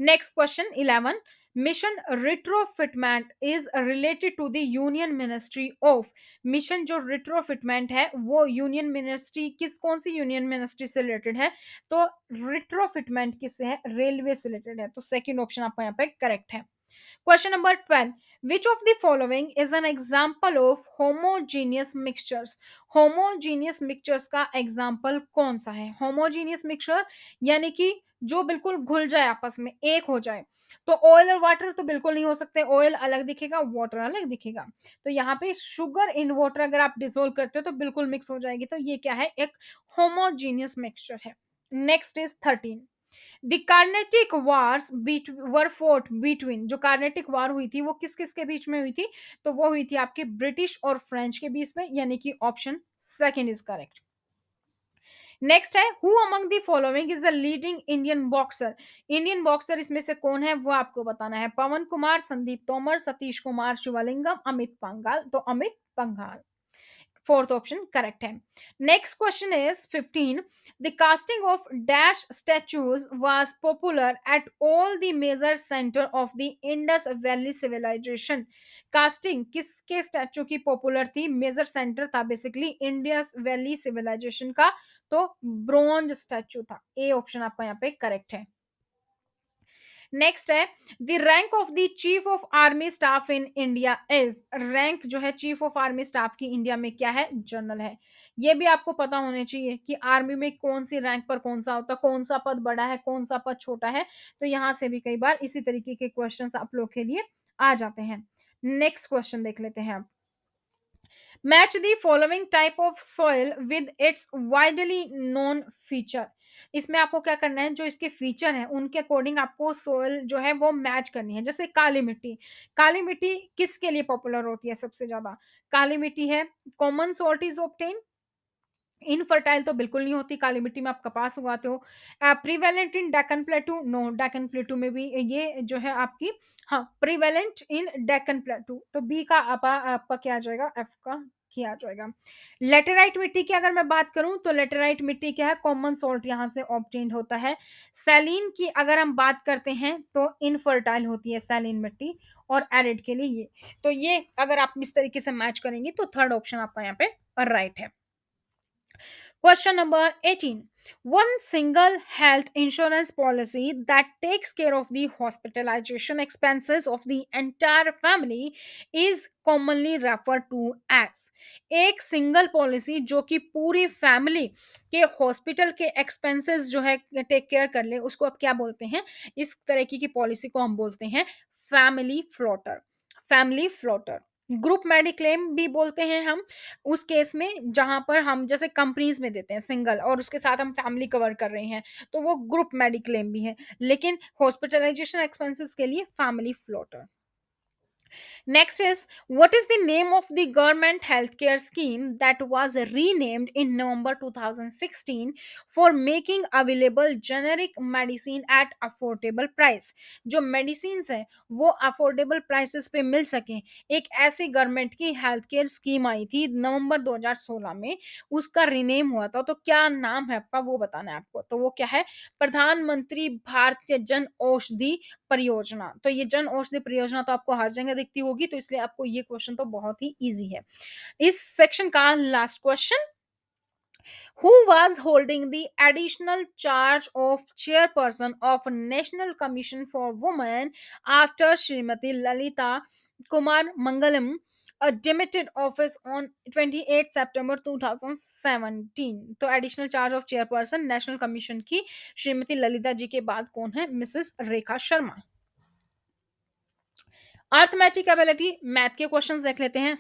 Next question 11, mission retrofitment is related to the union ministry of. Mission जो रिट्रोफिटमेंट है वो यूनियन मिनिस्ट्री किस कौन सी यूनियन मिनिस्ट्री से रिलेटेड है? तो रिट्रोफिटमेंट किससे है? रेलवे से रिलेटेड है। तो सेकंड ऑप्शन आपका यहाँ पे करेक्ट है। Question number 12. Which of the following is an example of homogeneous mixtures? Homogeneous mixtures का एग्जाम्पल कौन सा है? Homogeneous mixture यानी कि जो बिल्कुल घुल जाए, आपस में एक हो जाए। तो ऑयल और वाटर तो बिल्कुल नहीं हो सकते, ऑयल अलग दिखेगा, वाटर अलग दिखेगा। तो यहाँ पे शुगर इन वाटर अगर आप डिसोल्व करते हो तो बिल्कुल मिक्स हो जाएगी। तो ये क्या है? एक होमोजीनियस मिक्सचर है। Next is 13। The Carnatic wars were fort between. जो कार्नेटिक वार हुई थी वो किस किस के बीच में हुई थी? तो वो हुई थी आपके ब्रिटिश और फ्रेंच के बीच में, यानी कि option second is correct. Next है who among the following is the leading Indian boxer. Indian boxer इसमें से कौन है वो आपको बताना है। पवन कुमार, संदीप तोमर, सतीश कुमार शिवलिंगम, अमित पंघाल। तो Amit Panghal fourth option correct है। Next question is 15। The casting of dash statues was popular at all the major centre of the Indus valley civilisation. Casting किसके स्टैचू की पॉपुलर थी? मेजर सेंटर था बेसिकली इंडस वैली सिविलाइजेशन का। तो bronze statue था। A option आपका यहाँ पे करेक्ट है। नेक्स्ट है the rank of the chief of army staff in India is. Rank जो है चीफ ऑफ आर्मी स्टाफ की इंडिया में क्या है? जनरल है। ये भी आपको पता होना चाहिए कि आर्मी में कौन सी रैंक पर कौन सा होता है, कौन सा पद बड़ा है, कौन सा पद छोटा है। तो यहां से भी कई बार इसी तरीके के क्वेश्चंस आप लोग के लिए आ जाते हैं। नेक्स्ट क्वेश्चन देख लेते हैं आप। Match the following type of soil with its widely known feature. इसमें आपको क्या करना है? जो इसके फीचर हैं उनके अकॉर्डिंग आपको सोयल जो है वो मैच करनी है। जैसे काली मिट्टी, काली मिट्टी किसके लिए पॉपुलर होती है सबसे ज्यादा? काली मिट्टी है common salt is obtain. Infertile तो बिल्कुल नहीं होती काली मिट्टी में, आप कपास उगाते हो। Prevalent in Deccan plateau, no Deccan plateau में भी ये जो है आपकी, हाँ प्रीवेलेंट इन डेक्कन प्लेटू। तो बी का आपका क्या आ जाएगा? एफ का किया आ जाएगा। लेटेराइट मिट्टी की अगर मैं बात करूं तो लेटेराइट मिट्टी क्या है? कॉमन सॉल्ट यहां से ऑब्टेन्ड होता है। सैलिन की अगर हम बात करते हैं तो इनफर्टाइल होती है सैलिन मिट्टी, और एरिड के लिए ये। तो ये अगर आप इस तरीके से मैच करेंगे तो थर्ड ऑप्शन आपका यहाँ पे राइट है। Question number 18. One single health insurance policy that takes care of the hospitalization expenses of the entire family is commonly referred to as। एक सिंगल पॉलिसी जो कि पूरी फैमिली के हॉस्पिटल के एक्सपेंसेस जो है टेक केयर कर ले, उसको आप क्या बोलते हैं? इस तरह की पॉलिसी को हम बोलते हैं family floater. Family floater. Group mediclaim भी बोलते हैं हम उस केस में जहां पर हम जैसे कंपनीज में देते हैं सिंगल और उसके साथ हम फैमिली कवर कर रहे हैं, तो वो ग्रुप मेडिक्लेम भी है। लेकिन हॉस्पिटलाइजेशन एक्सपेंसेस के लिए family floater. Next is what is the name of the government healthcare scheme that was renamed in November 2016 for making available generic medicine at affordable price? जो medicines है वो affordable prices पे मिल सके, एक ऐसी government की हेल्थ केयर स्कीम आई थी नवंबर 2016 में। उसका रिनेम हुआ था। तो क्या नाम है आपका वो बताना है आपको। तो वो क्या है? प्रधानमंत्री भारतीय जन औषधि परियोजना। तो ये जन औषधि परियोजना तो आपको हर जगह दिखती होगी, तो इसलिए आपको ये क्वेश्चन तो बहुत ही इजी है। इस सेक्शन का last question. Who was holding the additional charge of chairperson of National Commission for Women after Srimati Lalita Kumar Mangalam demitted office on 28 September 2017। तो additional charge of chairperson national commission की श्रीमती ललिता जी के बाद कौन है? Mrs Rekha Sharma. Arithmetic ability math के questions देख लेते हैं।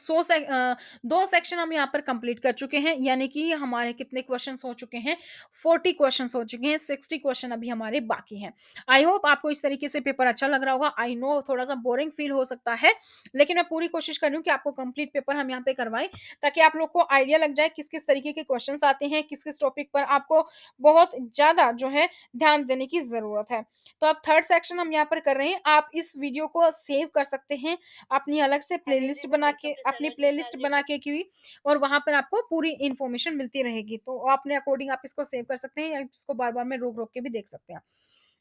दो सेक्शन हम यहाँ पर कंप्लीट कर चुके हैं, यानी कि हमारे कितने क्वेश्चंस हो चुके हैं? 40 क्वेश्चंस हो चुके हैं। 60 क्वेश्चन अभी हमारे बाकी हैं। आई होप आपको इस तरीके से पेपर अच्छा लग रहा होगा। आई नो थोड़ा सा बोरिंग फील हो सकता है, लेकिन मैं पूरी कोशिश कर रही हूँ कि आपको कंप्लीट पेपर हम यहाँ पे करवाएं, ताकि आप लोग को आइडिया लग जाए किस किस तरीके के क्वेश्चन आते हैं, किस किस टॉपिक पर आपको बहुत ज्यादा जो है ध्यान देने की जरूरत है। तो अब थर्ड सेक्शन हम यहाँ पर कर रहे हैं। आप इस वीडियो को सेव कर सकते हैं अपनी अलग से प्लेलिस्ट बना के, अपनी प्लेलिस्ट बना के की, और वहां पर आपको पूरी इंफॉर्मेशन मिलती रहेगी। तो अपने अकॉर्डिंग आप इसको सेव कर सकते हैं या इसको बार बार में रोक रोक के भी देख सकते हैं।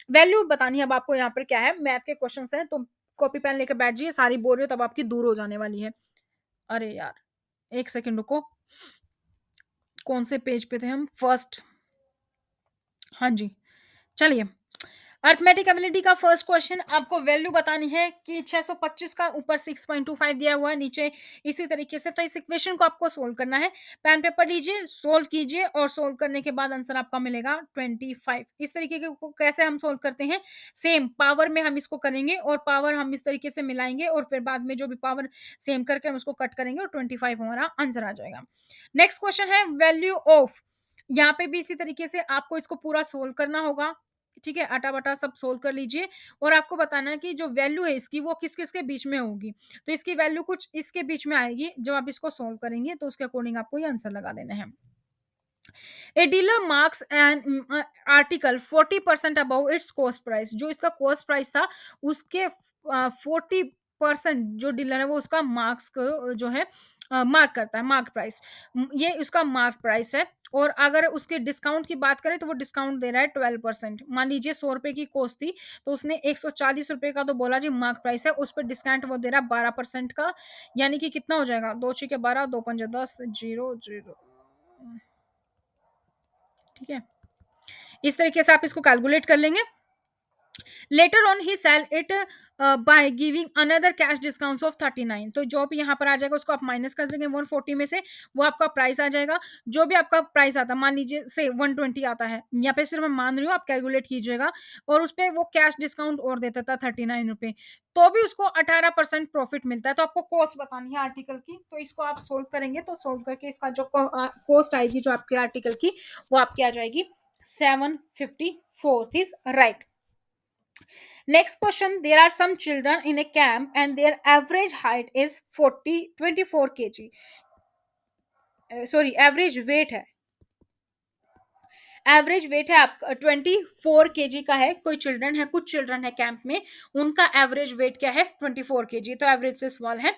वैल्यू बतानी है अब आपको यहाँ पर क्या है। मैथ के क्वेश्चन है तो कॉपी पेन लेकर बैठ जाइए, सारी बोरियत अब आपकी दूर हो जाने वाली है। अरे यार! 1 सेकंड रुको, कौन से पेज पे थे हम? फर्स्ट, हाँ जी, चलिए। अरिथमेटिक एबिलिटी का फर्स्ट क्वेश्चन, आपको वैल्यू बतानी है कि 625 का ऊपर 6.25 दिया हुआ है, नीचे इसी तरीके से। तो इस इक्वेशन को आपको सोल्व करना है। पेन पेपर लीजिए, सोल्व कीजिए और सोल्व करने के बाद आंसर आपका मिलेगा 25। इस तरीके के को कैसे हम सोल्व करते हैं, सेम पावर में हम इसको करेंगे और पावर हम इस तरीके से मिलाएंगे और फिर बाद में जो भी पावर सेम करके हम उसको कट करेंगे और 25 हमारा आंसर आ जाएगा। नेक्स्ट क्वेश्चन है वैल्यू ऑफ, यहाँ पे भी इसी तरीके से आपको इसको पूरा सोल्व करना होगा। ठीक है, आटा-वाटा सब सोल्व कर लीजिए और आपको बताना है कि जो वैल्यू है इसकी वो किस-किस के बीच में होगी। तो इसकी वैल्यू कुछ इसके बीच में आएगी, जब आप इसको सोल्व करेंगे तो उसके अकॉर्डिंग आपको ये आंसर लगा देना है। A dealer marks an article 40% above it's cost price, जो इसका कॉस्ट प्राइस था उसके 40% जो डीलर है वो उसका मार्क्स को जो है मार्क करता है, मार्क प्राइस। ये उसका मार्क प्राइस है। और अगर उसके डिस्काउंट की बात करें तो वो डिस्काउंट दे रहा है 12%। मान लीजिए 100 रुपए की कॉस्ट थी तो उसने 140 रुपए का तो बोला जी मार्क प्राइस है, उस पर डिस्काउंट वो दे रहा है 12% का। यानी कि कितना हो जाएगा, 2 6 12, 2 5 10, 0 0। ठीक है, इस तरीके से आप इसको कैलकुलेट कर लेंगे। Later on he sell it by giving another cash discount of 39। तो जो भी यहाँ पर आ जाएगा उसको आप माइनस कर देंगे 140 में से, वो आपका प्राइस आ जाएगा। जो भी आपका प्राइस आता है, मान लीजिए से 120 आता है, यहाँ पे सिर्फ मैं मान रही हूँ, आप कैलकुलेट कीजिएगा। और उस पर वो कैश डिस्काउंट और देता था 39 रुपए, तो भी उसको 18% प्रॉफिट मिलता है। तो आपको कॉस्ट बतानी है आर्टिकल की, तो इसको आप सोल्व करेंगे तो सोल्व करके इसका जो कॉस्ट आएगी जो आपके आर्टिकल की, वो आपकी आ जाएगी 754 is right. Next question, there are some children in a camp and their average height is 24 kg. Sorry, average weight है, एवरेज वेट है आपका 24 kg का है। कोई चिल्ड्रन है, कुछ चिल्ड्रन है कैंप में, उनका एवरेज वेट क्या है, 24 kg। तो एवरेज से सवाल है।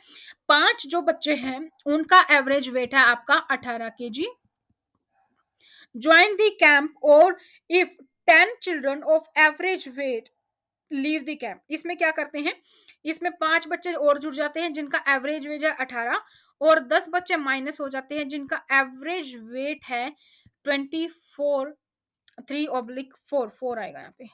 5 जो बच्चे हैं उनका एवरेज वेट है आपका 18 kg। ज्वाइन द कैंप और if 10 children of average weight leave the camp. इसमें क्या करते हैं, इसमें 5 बच्चे और जुड़ जाते हैं जिनका एवरेज वेट है 18, और 10 बच्चे माइनस हो जाते हैं जिनका एवरेज वेट है 24। 3/4 आएगा यहाँ पे।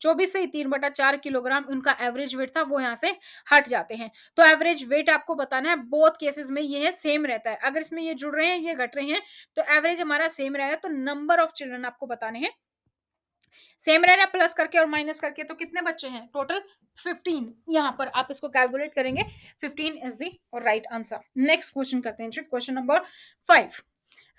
24 से 3/4 किलोग्राम उनका एवरेज वेट था, वो यहाँ से हट जाते हैं। तो एवरेज वेट आपको बताना है, बोथ केसेस में ये है सेम रहता है। अगर इसमें ये जुड़ रहे हैं, ये घट रहे हैं, तो एवरेज हमारा सेम रहेगा। तो नंबर ऑफ चिल्ड्रन आपको बताने हैं, सेम रह रहा है प्लस करके और माइनस करके। तो कितने बच्चे हैं टोटल, 15। यहाँ पर आप इसको कैलकुलेट करेंगे, 15 is the right answer. Next question करते हैं, question number 5।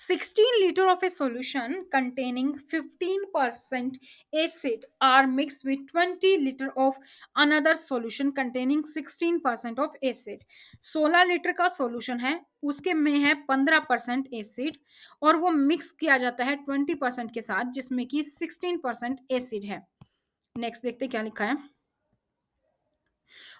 16 liter of a solution containing 15% acid are mixed with 20 liter of another solution containing 16% of acid। 16 litre का सॉल्यूशन है, उसके में है 15% एसिड, और वो मिक्स किया जाता है 20% के साथ जिसमें कि 16% एसिड है। नेक्स्ट देखते क्या लिखा है।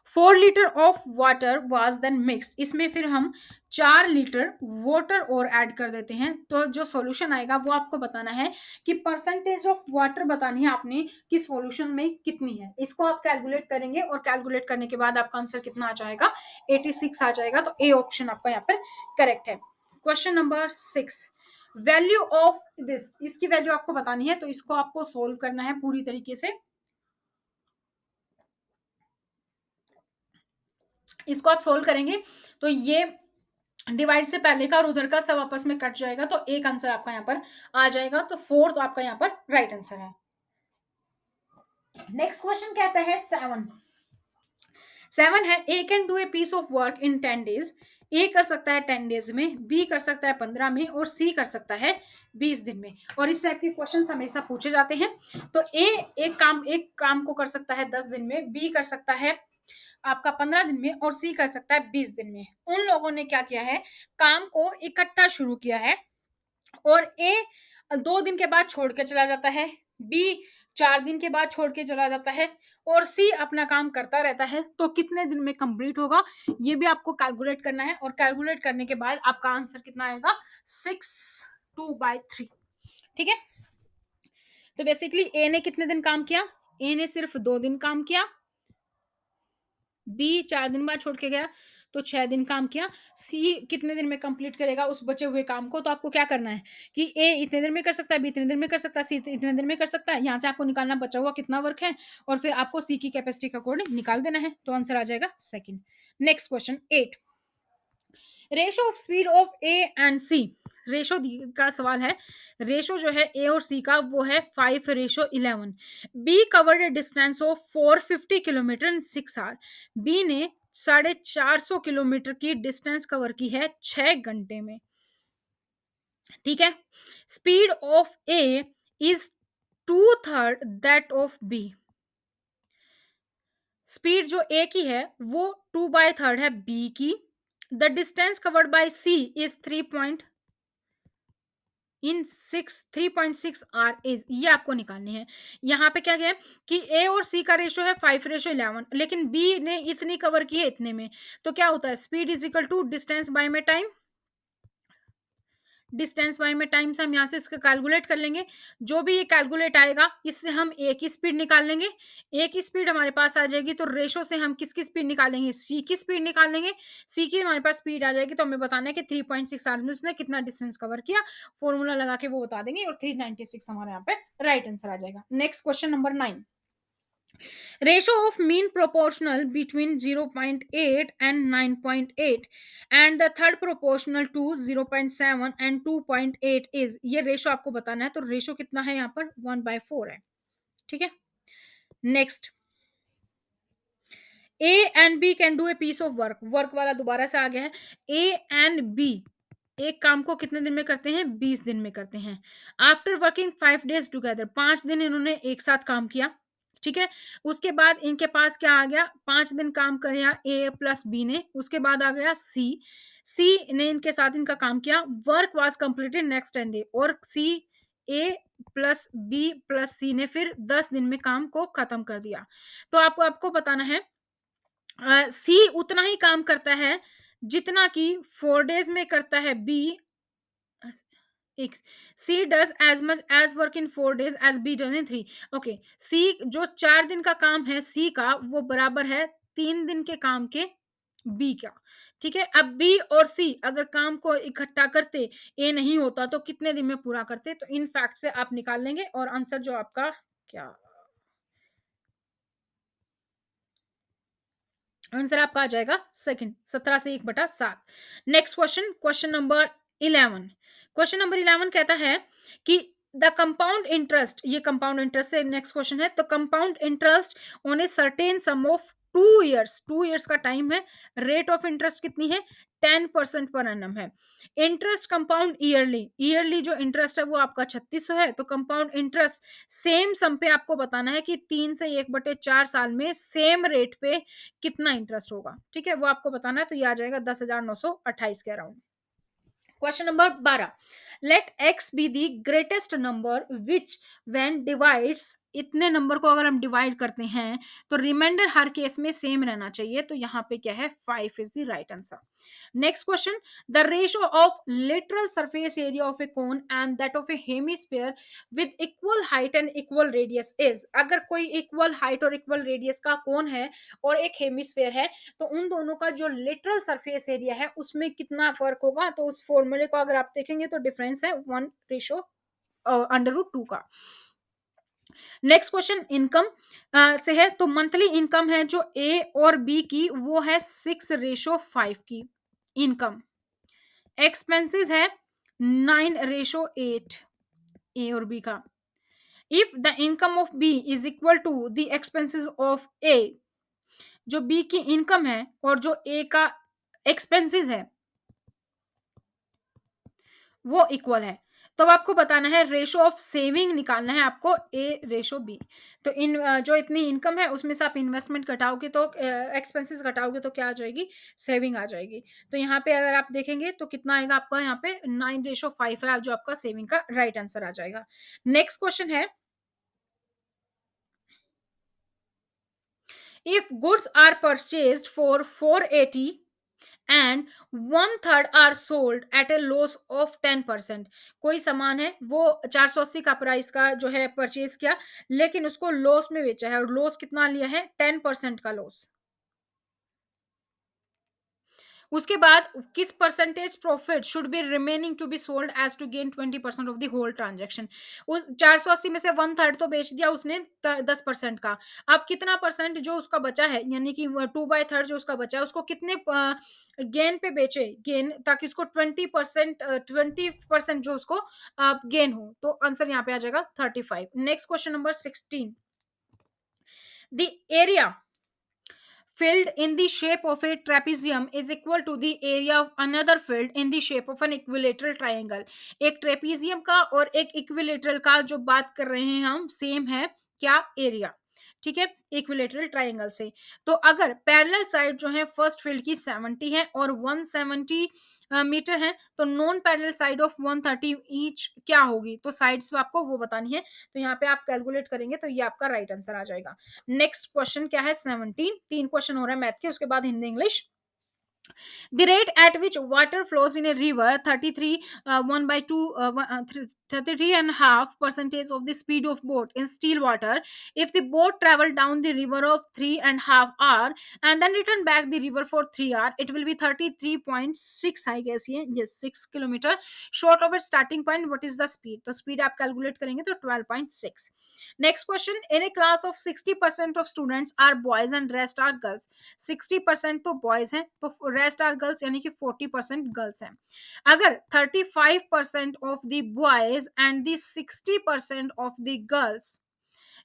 4 litre of water was then mixed. इसमें फिर हम 4 लीटर वाटर और ऐड कर देते हैं। तो जो सॉल्यूशन आएगा वो आपको बताना है कि परसेंटेज ऑफ वाटर बतानी है आपने कि सॉल्यूशन में कितनी है। इसको आप कैलकुलेट करेंगे और कैलकुलेट करने के बाद आपका आंसर कितना आ जाएगा, 86 आ जाएगा। तो ए ऑप्शन आपका यहाँ पर करेक्ट है। Question number 6, value of this, इसकी वैल्यू आपको बतानी है। तो इसको आपको सोल्व करना है पूरी तरीके से। इसको आप सोल्व करेंगे तो ये डिवाइड से पहले का और उधर का सब आपस में कट जाएगा, तो एक आंसर आपका यहाँ पर आ जाएगा। तो 4 तो आपका यहाँ पर राइट आंसर है। नेक्स्ट क्वेश्चन कहता है 7। 7 है, A can do a piece of work in 10 days. A कर सकता है 10 डेज में, बी कर सकता है 15 में, और सी कर सकता है 20 दिन में। और इस टाइप के क्वेश्चन हमेशा पूछे जाते हैं। तो ए एक काम को कर सकता है 10 दिन में, बी कर सकता है आपका 15 दिन में, और सी कर सकता है 20 दिन में। उन लोगों ने क्या किया है, काम को इकट्ठा शुरू किया है, और ए 2 दिन के बाद छोड़ के चला जाता है, बी 4 दिन के बाद छोड़ के चला जाता है, और सी अपना काम करता रहता है। तो कितने दिन में कंप्लीट होगा, ये भी आपको कैलकुलेट करना है। और कैलकुलेट करने के बाद आपका आंसर कितना आएगा, 6/2/3। ठीक है, तो बेसिकली ए ने कितने दिन काम किया, ए ने सिर्फ 2 दिन काम किया, बी 4 दिन बाद छोड़ के गया, तो 6 दिन काम किया। सी कितने दिन में कंप्लीट करेगा उस बचे हुए काम को? तो आपको क्या करना है कि ए इतने दिन में कर सकता है, बी इतने दिन में कर सकता है, सी इतने दिन में कर सकता है। यहाँ से आपको निकालना बचा हुआ कितना वर्क है और फिर आपको सी की कैपेसिटी के अकॉर्डिंग निकाल देना है। तो आंसर आ जाएगा second. Next question 8, ratio of speed of A and C. Ratio का सवाल है। रेशो जो है ए और सी का वो है 5:11। B covered a distance of 450 kilometre in 6 hour. B ने 450 किलोमीटर की डिस्टेंस कवर की है 6 घंटे में। ठीक है। Speed of A is 2/3 that of B. Speed जो ए की है वो 2/3 है बी की। The distance covered by C is 3.6 is, ये आपको निकालनी है। यहाँ पे क्या गया कि ए और सी का रेशो है 5:11, लेकिन बी ने इतनी कवर की है इतने में। तो क्या होता है, speed is equal to distance by में टाइम। डिस्टेंस बाय में टाइम से हम यहाँ से इसका कैलकुलेट कर लेंगे। जो भी ये कैलकुलेट आएगा इससे हम ए की स्पीड निकाल लेंगे। ए की स्पीड हमारे पास आ जाएगी, तो रेशो से हम किसकी स्पीड निकालेंगे, सी की स्पीड निकालेंगे। सी की हमारे पास स्पीड आ जाएगी, तो हमें बताना है कि 3.6 आर में उसने कितना डिस्टेंस कवर किया। फॉर्मूला लगा के वो बता देंगे और 396 हमारे यहाँ पे राइट आंसर आ जाएगा। Next question number 9, ratio of mean proportional between 0.8 and 9.8 and the third proportional to 0.7 and 2.8 is, ये रेशो आपको बताना है। तो रेशो कितना है यहाँ पर 1/4 है। ठीक है। Next, A and B can do a piece of work. Work वाला दोबारा से आ गया है। ए एंड बी एक काम को कितने दिन में करते हैं, 20 दिन में करते हैं। आफ्टर वर्किंग 5 days टुगेदर, 5 दिन इन्होंने एक साथ काम किया। ठीक है। उसके बाद इनके पास क्या आ गया, 5 दिन काम किया ए प्लस बी ने। उसके बाद आ गया सी। सी ने इनके साथ इनका काम किया। Work was completed next 10 day, और सी ए प्लस बी प्लस सी ने फिर 10 दिन में काम को खत्म कर दिया। तो आपको आपको बताना है सी उतना ही काम करता है जितना कि 4 days में करता है बी। एक, C does as much as work in 4 days as B does in 3। Okay, C जो 4 दिन का काम है सी का वो बराबर है 3 दिन के काम के बी का। ठीक है। अब बी और सी अगर काम को इकट्ठा करते, ए नहीं होता तो कितने दिन में पूरा करते? तो इन फैक्ट से आप निकाल लेंगे और आंसर जो आपका क्या आंसर आपका आ जाएगा सेकंड, 17 से 1/7। Next question, question number 11। Question number 11 कहता है कि द कंपाउंड इंटरेस्ट, ये कंपाउंड इंटरेस्ट से नेक्स्ट क्वेश्चन है। तो compound interest on a certain some of 2 years, 2 years का टाइम है। रेट ऑफ इंटरेस्ट कितनी है, 10% पर एनम है। इंटरेस्ट कंपाउंड ईयरली, ईयरली जो इंटरेस्ट है वो आपका 3600 है। तो कंपाउंड इंटरेस्ट सेम सम पे आपको बताना है कि 3 से 1/4 साल में सेम रेट पे कितना इंटरेस्ट होगा। ठीक है, वो आपको बताना है। तो ये आ जाएगा 10,928 के around. Question number 12, let X be the greatest number which when divides, इतने नंबर को अगर हम डिवाइड करते हैं तो रिमाइंडर हर केस में सेम रहना चाहिए। तो यहाँ पे क्या है, 5 is the right answer. Next question, the ratio of lateral surface area of a cone and that of a hemisphere with equal height and equal radius is. अगर कोई इक्वल हाइट और इक्वल रेडियस का कोन है और एक hemisphere है, तो उन दोनों का जो लिटरल सरफेस एरिया है उसमें कितना फर्क होगा? तो उस फॉर्मूले को अगर आप देखेंगे तो डिफरेंस है 1/√2 का। नेक्स्ट क्वेश्चन इनकम से है। तो मंथली इनकम है जो ए और बी की वो है 6/5 की इनकम। एक्सपेंसेस है 9/8 ए और बी का। If the income of B is equal to the expenses of A, जो बी की इनकम है और जो ए का एक्सपेंसेस है वो इक्वल है, तो अब आपको बताना है रेशो ऑफ सेविंग निकालना है आपको ए रेशो बी। तो इन जो इतनी इनकम है उसमें से आप इन्वेस्टमेंट घटाओगे तो एक्सपेंसेस घटाओगे तो क्या आ जाएगी, सेविंग आ जाएगी। तो यहाँ पे अगर आप देखेंगे तो कितना आएगा आपका, यहाँ पे 9/5 है जो आपका सेविंग का राइट आंसर आ जाएगा। नेक्स्ट क्वेश्चन है, if goods are purchased for 480 and 1/3 are sold at a loss of 10%। कोई सामान है वो 480 का प्राइस का जो है परचेज किया, लेकिन उसको लॉस में बेचा है और लॉस कितना लिया है, 10% का लॉस। उसके बाद किस percentage profit should be remaining to be sold as to gain 20% of the whole transaction. उस 480 में से वन थर्ड तो बेच दिया उसने 10% का। अब कितना परसेंट जो उसका बचा है, यानी कि 2/3 जो उसका बचा है, उसको कितने गेन पे बेचे, गेन, ताकि उसको 20% जो उसको गेन हो। तो आंसर यहाँ पे आ जाएगा 35। Next question number 16, the area filled in the shape of a trapezium is equal to the area of another filled in the shape of an equilateral triangle। एक ट्रेपीजियम का और एक इक्विलेटरल का जो बात कर रहे हैं हम, सेम है क्या, एरिया। ठीक है, इक्विलेटरल ट्राइंगल से। तो अगर पैरेलल साइड जो है फर्स्ट फील्ड की 70 है और 170 मीटर है, तो non parallel side of 130 each क्या होगी, तो साइड्स आपको वो बतानी है। तो यहाँ पे आप कैलकुलेट करेंगे तो ये आपका राइट आंसर आ जाएगा। नेक्स्ट क्वेश्चन क्या है, 17। तीन क्वेश्चन हो रहा है मैथ के, उसके बाद Hindi English. The rate at which water flows in a river, 33 1 by 2 33 and a half percentage of the speed of boat in still water. If the boat travel down the river of 3.5 hour and then return back the river for 3 hour, it will be 33.6, I guess, ये yes 6 kilometer short of its starting point. What is the speed? तो speed आप calculate करेंगे तो 12.6। Next question, in a class of 60% of students are boys and rest are girls। 60% तो boys हैं, तो rest are girls, यानी कि 40% girls हैं। अगर 35% of the boys and the 60% of the girls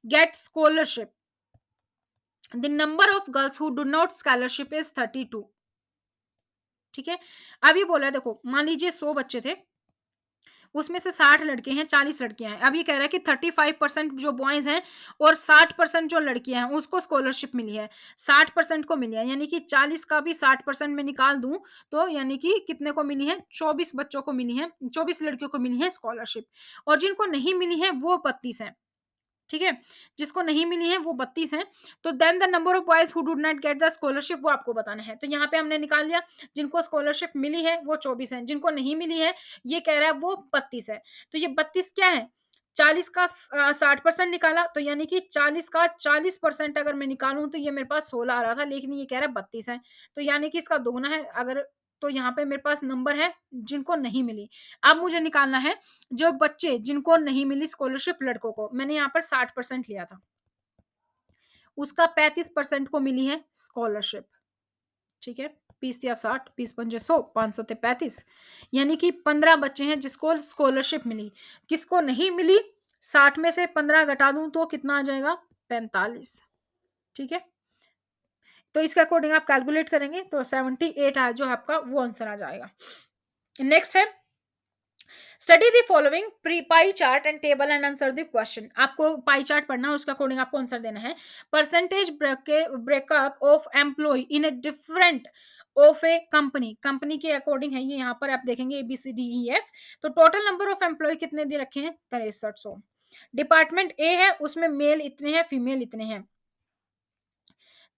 gate scholarship, the number of girls who do not scholarship is 32। ठीक है, अब ये बोला है, देखो मान लीजिए 100 बच्चे थे, उसमें से 60 लड़के हैं, 40 लड़कियां हैं। अब ये कह रहा है कि 35% जो बॉयज हैं और 60% जो लड़कियां हैं उसको स्कॉलरशिप मिली है, 60% को मिली है, यानी कि 40 का भी 60% में निकाल दूं तो यानी कि कितने को मिली है, 24 बच्चों को मिली है, 24 लड़कियों को मिली है स्कॉलरशिप। और जिनको नहीं मिली है वो 32 है। ठीक है, जिसको नहीं मिली है वो 32 हैं। तो then the number of boys who do not get the scholarship वो आपको बताना है। तो यहाँ पे हमने निकाल लिया, जिनको स्कॉलरशिप मिली है वो 24 हैं, जिनको नहीं मिली है ये कह रहा है वो 32 है। तो ये 32 क्या है, 40 का 60% निकाला, तो यानी कि 40 का 40% अगर मैं निकालूं तो ये मेरे पास 16 आ रहा था, लेकिन ये कह रहा है 32 है। तो यानी कि इसका दोगुना है। अगर तो यहाँ पे मेरे पास नंबर है जिनको नहीं मिली। अब मुझे निकालना है जो बच्चे जिनको नहीं मिली स्कॉलरशिप, लड़कों को, मैंने यहाँ पर 60% लिया था, उसका 35% को मिली है स्कॉलरशिप। ठीक है, 20 या 60, 20 5 100, 500 35, यानी कि 15 बच्चे हैं जिसको स्कॉलरशिप मिली। किसको नहीं मिली, 60 में से 15 घटा दूं तो कितना आ जाएगा, 45। ठीक है, तो इसके अकॉर्डिंग आप कैलकुलेट करेंगे तो 78 आ जो आपका वो आंसर आ जाएगा। नेक्स्ट है, study the following pie chart and table and answer the question. आपको पाई चार्ट पढ़ना है, उसके अकॉर्डिंग आपको आंसर देना है। Percentage breakup of employ in a different of a company, company के अकॉर्डिंग है ये, यहाँ पर आप देखेंगे ABCDEF। तो टोटल नंबर ऑफ एम्प्लॉय कितने दे रखे हैं, 6300। डिपार्टमेंट ए है, उसमें मेल इतने हैं, फीमेल इतने हैं,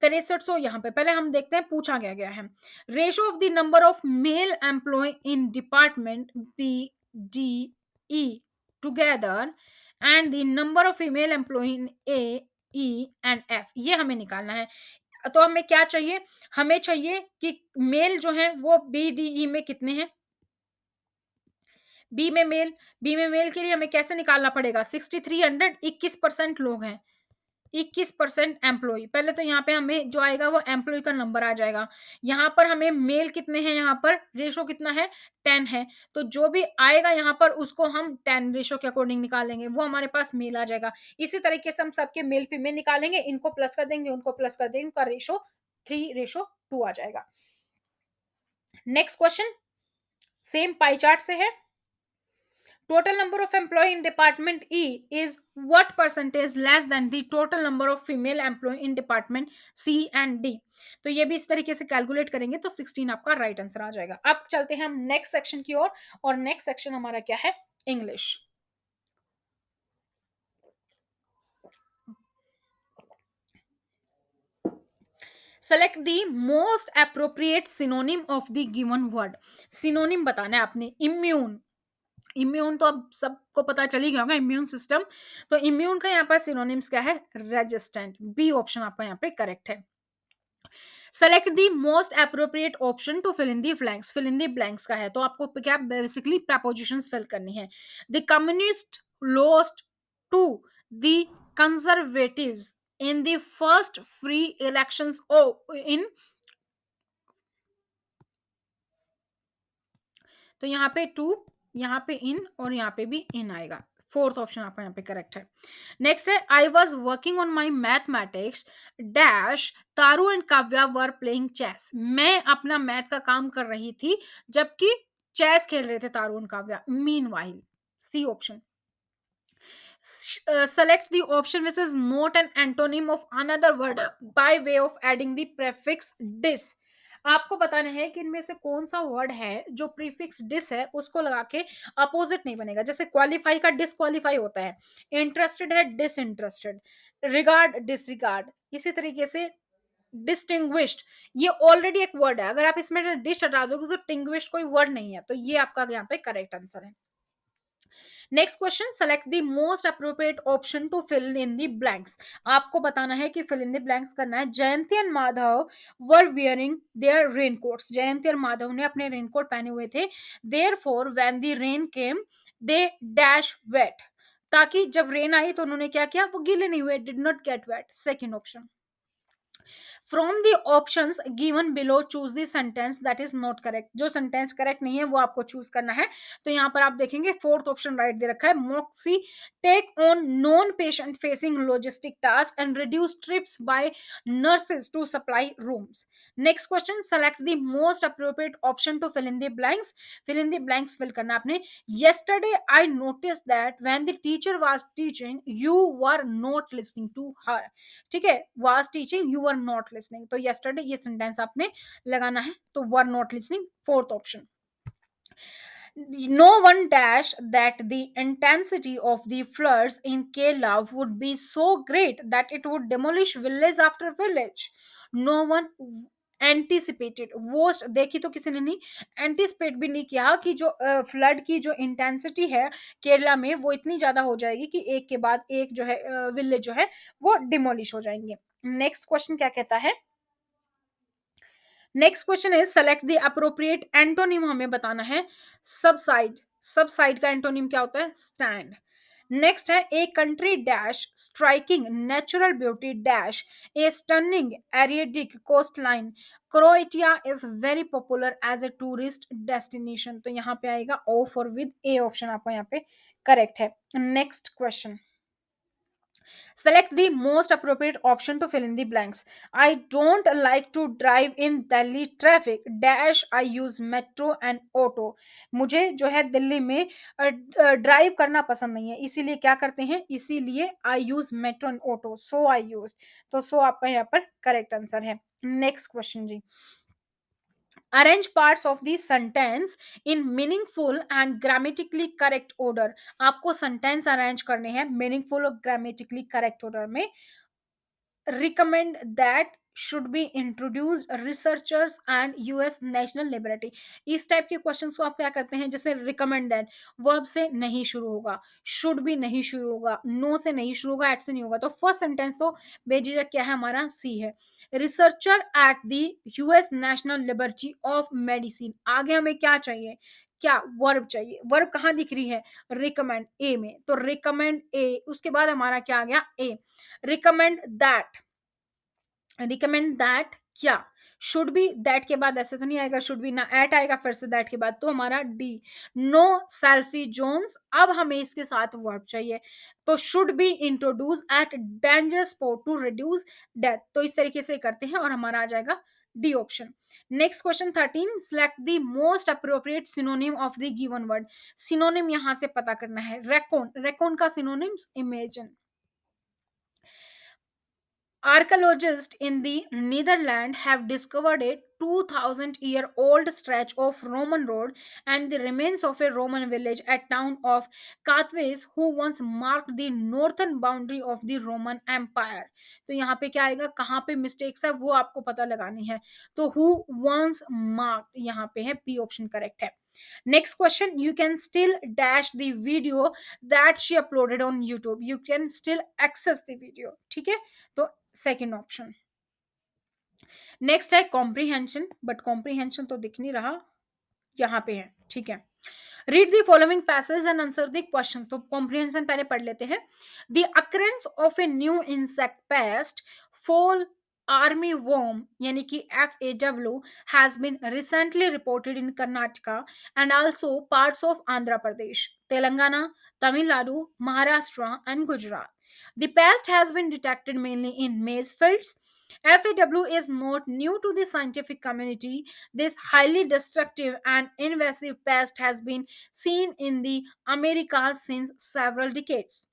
6300। यहाँ पे पहले हम देखते हैं पूछा क्या गया है। Ratio of the number of male employ in department BDE together and the number of female employ in AE and F, ये हमें निकालना है। तो हमें क्या चाहिए, हमें चाहिए कि मेल जो है वो BDE में कितने हैं, बी में मेल के लिए हमें कैसे निकालना पड़ेगा, 6300, 21% लोग हैं, 21% एम्प्लॉय। पहले तो यहाँ पे हमें जो आएगा वो एम्प्लॉय का नंबर आ जाएगा। यहाँ पर हमें मेल कितने हैं, यहाँ पर रेशो कितना है, 10 है। तो जो भी आएगा यहाँ पर उसको हम 10 रेशो के अकॉर्डिंग निकालेंगे, वो हमारे पास मेल आ जाएगा। इसी तरीके से हम सबके मेल फीमेल निकालेंगे, इनको प्लस कर देंगे, उनको प्लस कर देंगे, इनका रेशो 3:2 आ जाएगा। Next question same pie chart से है। Total number of employee in department E is what percentage less than the total number of female employee in department C and D। तो ये भी इस तरीके से कैलकुलेट करेंगे तो 16 आपका राइट आंसर आ जाएगा। अब चलते हैं हम नेक्स्ट सेक्शन की ओर, और नेक्स्ट सेक्शन हमारा क्या है, English. Select the most appropriate synonym of the given word. Synonym बताना है आपने। इम्यून, इम्यून तो अब सबको पता चल ही गया होगा, इम्यून सिस्टम। तो इम्यून का यहाँ पर सिनोनिम्स क्या है, रेजिस्टेंट। बी ऑप्शन आपका यहाँ पे करेक्ट है। Select the most appropriate option to fill in the blanks, fill in the blanks का है, तो आपको क्या बेसिकली प्रपोजिशंस फिल करनी है। The communist lost to the conservatives in the first free elections in, तो यहाँ पे टू, यहाँ पे इन और यहाँ पे भी इन आएगा। फोर्थ ऑप्शन आपका यहाँ पे करेक्ट है। नेक्स्ट है I was working on my mathematics dash Taru and Kavya were playing chess, मैं अपना मैथ का काम कर रही थी जबकि चेस खेल रहे थे Taru and Kavya meanwhile. C option. Select the option which is not an antonym of another word by way of adding the prefix dis। आपको बताना है कि इनमें से कौन सा वर्ड है जो प्रीफिक्स डिस है उसको लगा के अपोजिट नहीं बनेगा। जैसे क्वालिफाई का डिसक्वालीफाई होता है, इंटरेस्टेड है डिसइंटरेस्टेड, रिगार्ड डिसरिगार्ड, इसी तरीके से डिस्टिंग्विश्ड, ये ऑलरेडी एक वर्ड है, अगर आप इसमें डिश हटा दोगे तो टिंग्विश कोई वर्ड नहीं है, तो ये आपका यहाँ पे करेक्ट आंसर है। Next question, select the most appropriate option to fill in the blanks. आपको बताना है कि फिल इन द ब्लैंक्स करना है। Jayanti and Madhav were wearing their raincoats, Jayanti और माधव ने अपने रेनकोट पहने हुए थे। Therefore when the rain came they dash wet, ताकि जब रेन आई तो उन्होंने क्या किया, वो गीले नहीं हुए, did not get wet. Second option. From the options given below choose the sentence that is not correct, जो सेंटेंस करेक्ट नहीं है वो आपको चूज करना है। तो यहाँ पर आप देखेंगे फोर्थ ऑप्शन राइट दे रखा है, Moxi take on non patient facing logistic task and reduce trips by nurses to supply rooms. Next question, select the most appropriate option to fill in the blanks, fill in the blanks fill करना आपने। yesterday I noticed that when the teacher was teaching you were not listening to her, ठीक है, was teaching you were not listening, तो yesterday ये sentence आपने लगाना है, तो were not listening fourth option. No one dash that the intensity of the floods in Kerala would be so great that it would demolish village after village. No one anticipated, वो देखी तो किसी ने नहीं, एंटिसिपेट भी नहीं किया कि जो फ्लड की जो इंटेंसिटी है केरला में वो इतनी ज्यादा हो जाएगी कि एक के बाद एक जो है विलेज जो है वो डिमोलिश हो जाएंगे। नेक्स्ट क्वेश्चन क्या कहता है, next question is select the appropriate antonym, हमें बताना है सबसाइड, सबसाइड का एंटोनिम क्या होता है, स्टैंड। नेक्स्ट है a country dash striking natural beauty dash a stunning Adriatic coast line, Croatia is very popular as a tourist destination, तो यहाँ पे आएगा O for with A option आपको यहाँ पे करेक्ट है। Next question, select the most appropriate option to fill in the blanks। I don't like to drive in Delhi traffic dash I use metro and auto, मुझे जो है दिल्ली में drive करना पसंद नहीं है, इसीलिए क्या करते हैं, इसीलिए I use metro and auto, so I use, तो सो आपका यहाँ पर करेक्ट आंसर है। नेक्स्ट क्वेश्चन जी, arrange parts of the sentence in meaningful and grammatically correct order, आपको सेंटेंस अरेंज करने हैं मीनिंगफुल और ग्रामेटिकली करेक्ट ऑर्डर में। recommend that should be introduced researchers and US national liberty, इस type के questions को आप क्या करते हैं, जैसे रिकमेंड दैट वर्ब से नहीं शुरू होगा, शुड भी नहीं शुरू होगा, नो से नहीं शुरू होगा, एट से नहीं होगा, तो फर्स्ट सेंटेंस तो बेझिझक क्या है हमारा सी है। Researcher at the US national liberty of medicine, आगे हमें क्या चाहिए, क्या वर्ब चाहिए, वर्ब कहाँ दिख रही है, रिकमेंड ए में, तो रिकमेंड ए, उसके बाद हमारा क्या आ गया ए, रिकमेंड दैट, रिकमेंड दैट क्या, शुड बी दैट के बाद ऐसे तो नहीं आएगा, शुड बी ना एट आएगा फिर से दैट के बाद, तो हमारा डी। नो सेल्फी जोन्स, अब हमें इसके साथ वर्ब चाहिए, तो should be introduce at dangerous spot to reduce death, तो इस तरीके से करते हैं और हमारा आ जाएगा D option. Next question 13, select the most appropriate synonym of the given word, synonym यहां से पता करना है। रेकॉन, रेकॉन का synonyms imagine. Archaeologists in the Netherlands have discovered a 2000-year-old stretch of Roman road and the remains of a Roman village at town of Katwes who once marked the northern boundary of the Roman Empire। तो यहाँ पे क्या आएगा, कहाँ पे mistakes है वो आपको पता लगानी है, तो who once marked यहाँ पे है, बी ऑप्शन करेक्ट है। Next question, you can still dash the video that she uploaded on YouTube, you can still access the video, ठीक है, तो सेकेंड ऑप्शन। नेक्स्ट है कॉम्प्रीहेंशन, बट कॉम्प्रीहेंशन तो दिख नहीं रहा, यहाँ पे है, ठीक है। Read the following passage and answer the questions. तो कॉम्प्रिहेंशन पहले पढ़ लेते हैं। The occurrence of a new insect pest fall army worm यानी कि FAW has been recently reported in Karnataka and also parts of Andhra Pradesh, Telangana, Tamil Nadu, Maharashtra and Gujarat. The pest has been detected mainly in maize fields. FAW is not new to the scientific community. This highly destructive and invasive pest has been seen in the Americas since several decades,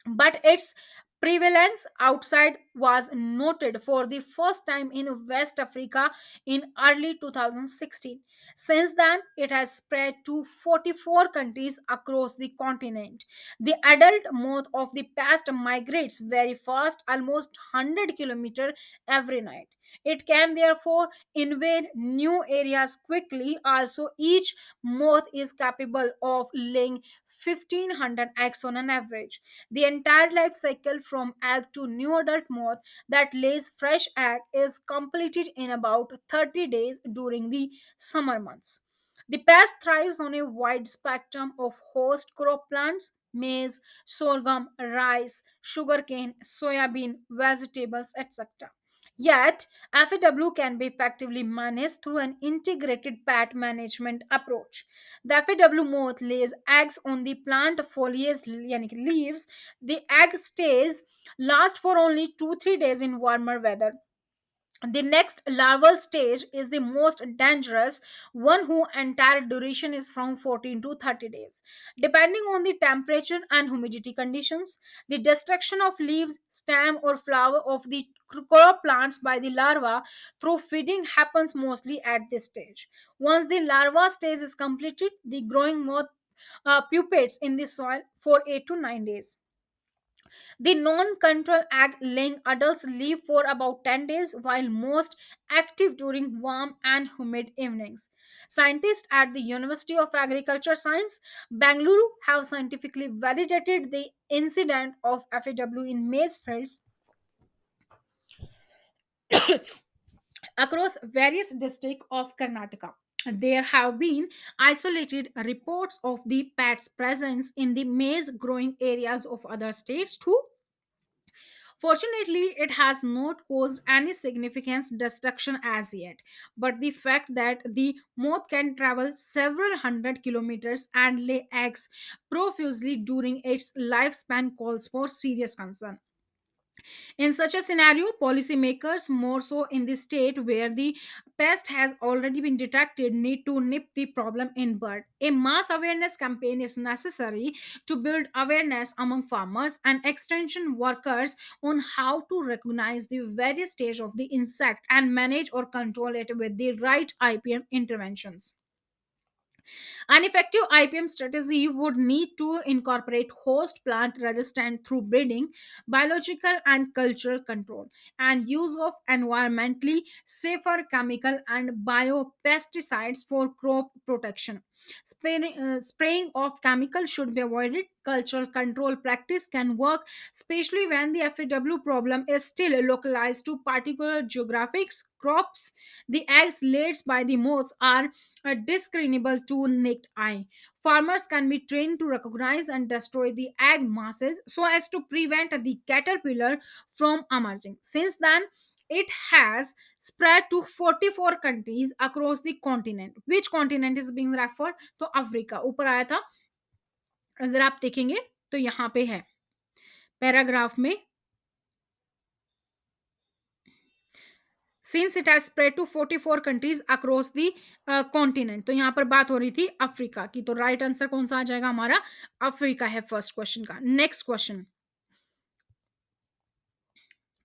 but its prevalence outside was noted for the first time in West Africa in early 2016. Since then, it has spread to 44 countries across the continent. The adult moth of the pest migrates very fast, almost 100 kilometers every night. It can therefore invade new areas quickly. Also, each moth is capable of laying 1500 eggs on an average. The entire life cycle from egg to new adult moth that lays fresh egg is completed in about 30 days during the summer months. The pest thrives on a wide spectrum of host crop plants, maize, sorghum, rice, sugarcane, soybean, vegetables, etc. Yet, FAW can be effectively managed through an integrated pest management approach. The FAW moth lays eggs on the plant foliage यानी कि leaves. The egg stays last for only 2-3 days in warmer weather. The next larval stage is the most dangerous one, whose entire duration is from 14 to 30 days. Depending on the temperature and humidity conditions, the destruction of leaves, stem, or flower of the crop plants by the larva through feeding happens mostly at this stage. Once the larva stage is completed, the growing moth pupates in the soil for 8 to 9 days. The non control egg laying adults live for about 10 days, while most active during warm and humid evenings. Scientists at the University of Agriculture Science, Bangalore, have scientifically validated the incident of FAW in maize fields across various districts of Karnataka. There have been isolated reports of the pet's presence in the maize growing areas of other states too. Fortunately, it has not caused any significant destruction as yet, but the fact that the moth can travel several hundred kilometers and lay eggs profusely during its lifespan calls for serious concern. In such a scenario, policymakers, more so in the state where the pest has already been detected, need to nip the problem in bud. A mass awareness campaign is necessary to build awareness among farmers and extension workers on how to recognize the various stage of the insect and manage or control it with the right IPM interventions. An effective IPM strategy would need to incorporate host plant resistant through breeding, biological and cultural control, and use of environmentally safer chemical and biopesticides for crop protection. Spraying of chemicals should be avoided. Cultural control practice can work, especially when the FAW problem is still localized to particular geographics. Crops, the eggs laid by the moths are discernible to naked eye. Farmers can be trained to recognize and destroy the egg masses so as to prevent the caterpillar from emerging. Since then, it has spread to 44 countries across the continent. Which continent is being referred? तो Africa ऊपर आया था, अगर आप देखेंगे तो यहाँ पे है पैराग्राफ में, since it has spread to 44 countries across the continent, तो यहाँ पर बात हो रही थी अफ्रीका की, तो राइट आंसर कौन सा आ जाएगा हमारा? अफ्रीका है फर्स्ट क्वेश्चन का। नेक्स्ट क्वेश्चन,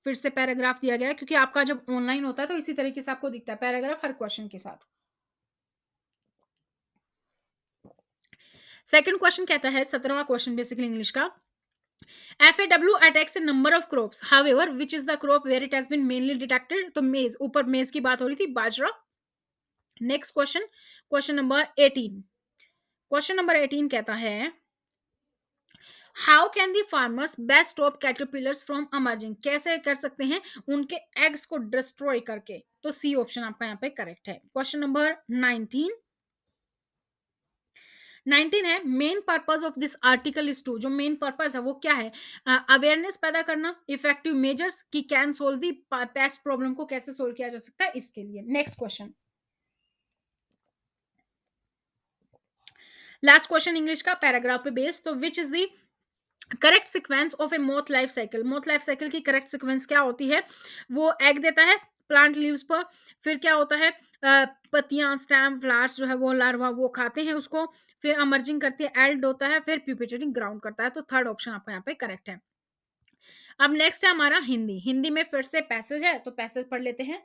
फिर से पैराग्राफ दिया गया है क्योंकि आपका जब ऑनलाइन होता है तो इसी तरीके से आपको दिखता है पैराग्राफ हर क्वेश्चन के साथ। सेकंड क्वेश्चन कहता है, 17वां क्वेश्चन बेसिकली इंग्लिश का, FAW attacks a number of crops. However, which is the crop where it has been mainly detected? तो मेज, ऊपर मेज की बात हो रही थी, बाजरा। Next question, question number 18। Question number 18 कहता है, how can the farmers best stop caterpillars from emerging, कैसे कर सकते हैं उनके एग्स को डिस्ट्रॉय करके? तो सी ऑप्शन आपका यहाँ पे करेक्ट है। Question number 19। 19 है main purpose of this article is to, जो मेन पर्पस है वो क्या है? अवेयरनेस पैदा करना, इफेक्टिव मेजर्स की can solve the pest problem को कैसे सोल्व किया जा सकता है इसके लिए। Next question, last question English का पैराग्राफ पे बेस्ड। तो which is the correct sequence of a moth life cycle, moth life cycle की करेक्ट सिक्वेंस क्या होती है? वो एग देता है प्लांट लीव्स पर, फिर क्या होता है पत्तियां स्टैम फ्लावर्स जो है वो लार्वा वो खाते हैं उसको, फिर अमर्जिंग करती है एल्ड होता है, फिर प्यूपेटेटिंग ग्राउंड करता है। तो थर्ड ऑप्शन आपका यहाँ पे करेक्ट है। अब नेक्स्ट है हमारा हिंदी। हिंदी में फिर से पैसेज है, तो पैसेज पढ़ लेते हैं।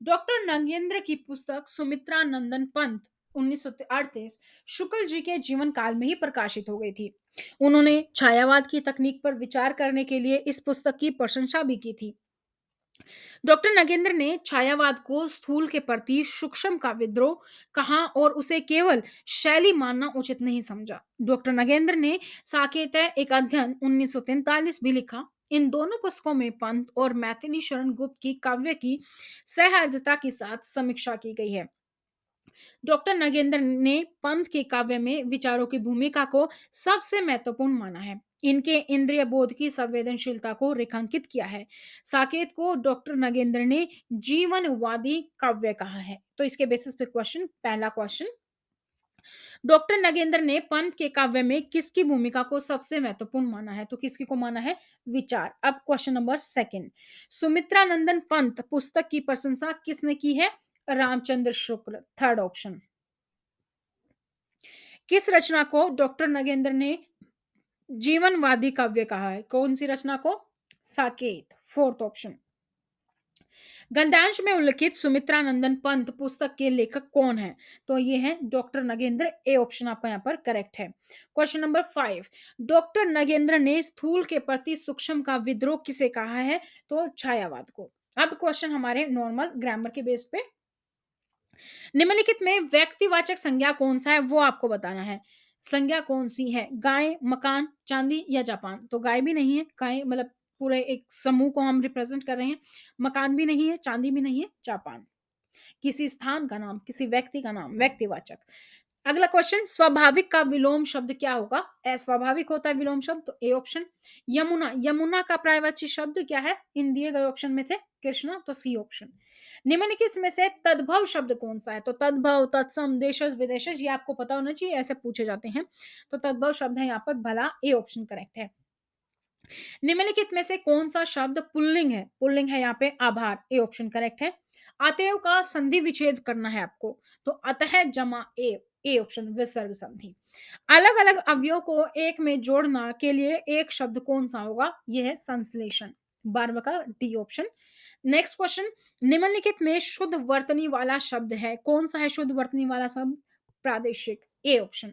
डॉक्टर नगेंद्र की पुस्तक सुमित्रा नंदन पंत 1938 शुक्ल जी के जीवन काल में ही प्रकाशित हो गई थी। उन्होंने छायावाद की तकनीक पर विचार करने के लिए इस पुस्तक की प्रशंसा भी की थी। डॉक्टर नगेंद्र ने छायावाद को स्थूल के प्रति सूक्ष्म का विद्रोह कहा और उसे केवल शैली मानना उचित नहीं समझा। डॉक्टर नगेंद्र ने साकेत एक अध्ययन 1943 भी लिखा। इन दोनों पुस्तकों में पंत और मैथिली शरण गुप्त की काव्य की सहृदयता के साथ समीक्षा की गई है। डॉक्टर नगेंद्र ने पंत के काव्य में विचारों की भूमिका को सबसे महत्वपूर्ण माना है। इनके इंद्रिय बोध की संवेदनशीलता को रेखांकित किया है। साकेत को डॉक्टर नगेंद्र ने जीवनवादी काव्य कहा है। तो इसके बेसिस पे क्वेश्चन, पहला क्वेश्चन, डॉक्टर नगेंद्र ने पंत के काव्य में किसकी भूमिका को सबसे महत्वपूर्ण माना है? तो किसकी को माना है? विचार। अब क्वेश्चन नंबर सेकंड, सुमित्रा नंदन पंत पुस्तक की प्रशंसा किसने की है? Ramchandra Shukla, third option. किस रचना को डॉक्टर नगेंद्र ने जीवनवादी काव्य कहा है? कौन सी रचना को? Saket, fourth option. गद्यांश में उल्लिखित सुमित्रा नंदन पंत पुस्तक के लेखक कौन है? तो ये है डॉक्टर नगेंद्र, ए ऑप्शन आपका यहाँ पर करेक्ट है। क्वेश्चन नंबर 5, डॉक्टर नगेंद्र ने स्थूल के प्रति सूक्ष्म का विद्रोह किसे कहा है? तो छायावाद को। अब क्वेश्चन हमारे नॉर्मल ग्रामर के बेस पे, निम्नलिखित में व्यक्तिवाचक संज्ञा कौन सा है वो आपको बताना है। संज्ञा कौन सी है? गाय, मकान, चांदी या जापान? तो गाय भी नहीं है, गाय मतलब पूरे एक समूह को हम रिप्रेजेंट कर रहे हैं। मकान भी नहीं है, चांदी भी नहीं है, जापान। किसी स्थान का नाम, किसी व्यक्ति का नाम, व्यक्तिवाचक। अगला क्वेश्चन, स्वाभाविक का विलोम शब्द क्या होगा? अस्वाभाविक होता है विलोम शब्द, तो ए ऑप्शन। यमुना, यमुना का पर्यायवाची शब्द क्या है? इन दिए गए ऑप्शन में थे कृष्णा, तो सी ऑप्शन। निम्नलिखित में से तद्भव शब्द कौन सा है? तो तद्भव, तत्सम, देशज, विदेशज, ये आपको पता होना चाहिए, ऐसे पूछे जाते हैं। तो तद्भव शब्द है यहाँ पर भला, ए ऑप्शन करेक्ट है। निम्नलिखित में से कौन सा शब्द पुल्लिंग है? पुल्लिंग है यहाँ पे आभार, ए ऑप्शन करेक्ट है। अतएव का संधि विच्छेद करना है आपको, तो अतः जमा ए, ए ऑप्शन विसर्ग संधि। अलग अलग अवयव को एक में जोड़ना के लिए एक शब्द कौन सा होगा? यह है संश्लेषण, 12 का डी ऑप्शन। नेक्स्ट क्वेश्चन, निम्नलिखित में शुद्ध वर्तनी वाला शब्द है, कौन सा है शुद्ध वर्तनी वाला शब्द? प्रादेशिक, ए ऑप्शन।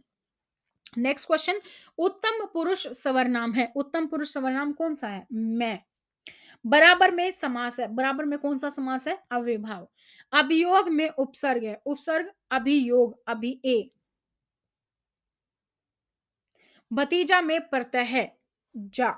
नेक्स्ट क्वेश्चन, उत्तम पुरुष सर्वनाम है, उत्तम पुरुष सर्वनाम कौन सा है? मैं। बराबर में समास है, बराबर में कौन सा समास है? अव्ययभाव। अभियोग में उपसर्ग है, उपसर्ग अभियोग, अभि ए। भतीजा में प्रत्यय है, जा।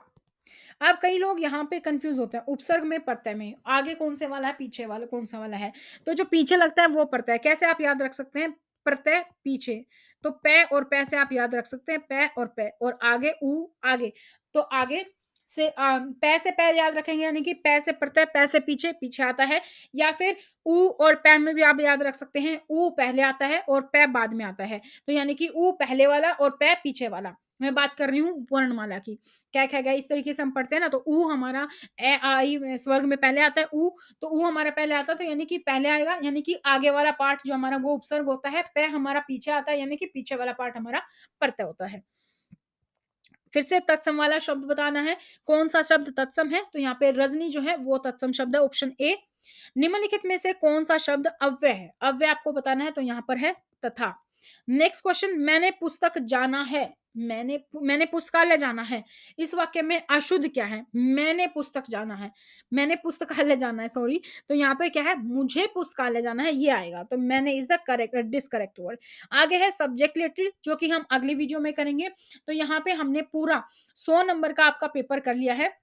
अब कई लोग यहाँ पे कंफ्यूज होते हैं, उपसर्ग में प्रत्यय में आगे कौन से वाला है, पीछे वाला कौन सा वाला है? तो जो पीछे लगता है वो प्रत्यय। कैसे आप याद रख सकते हैं? प्रत्यय पीछे, तो पै और पै से आप याद रख सकते हैं, पै और पै, और आगे ऊ आगे, तो आगे से पै से पै याद रखेंगे, यानी कि पै से प्रत्यय, पै से पीछे, पीछे आता है। या फिर ऊ और पै में भी आप याद रख सकते हैं, ऊ पहले आता है और पै बाद में आता है, तो यानी कि ऊ पहले वाला और पै पीछे वाला। मैं बात कर रही हूँ वर्णमाला की। क्या क्या गया इस तरीके से हम पढ़ते हैं ना, तो ऊ हमारा ए आई स्वर्ग में पहले आता है ऊ, तो ऊ हमारा पहले आता है, तो यानी कि पहले आएगा, यानी कि आगे वाला पार्ट जो हमारा वो उपसर्ग होता है। पे हमारा पीछे आता है, यानी कि पीछे वाला पार्ट हमारा प्रत्यय होता है। फिर से तत्सम वाला शब्द बताना है, कौन सा शब्द तत्सम है? तो यहाँ पे रजनी जो है वो तत्सम शब्द है, ऑप्शन ए। निम्नलिखित में से कौन सा शब्द अव्यय है? अव्यय आपको बताना है, तो यहाँ पर है तथा। नेक्स्ट क्वेश्चन, मैंने पुस्तक जाना है, मैंने पुस्तकालय जाना है। इस वाक्य में अशुद्ध क्या है? मैंने पुस्तक जाना है, मैंने पुस्तकालय जाना है, सॉरी। तो यहाँ पर क्या है? मुझे पुस्तकालय जाना है, ये आएगा। तो मैंने इज द करेक्ट डिसकरेक्ट वर्ड। आगे है सब्जेक्ट रिलेटेड, जो कि हम अगली वीडियो में करेंगे। तो यहाँ पे हमने पूरा 100 नंबर का आपका पेपर कर लिया है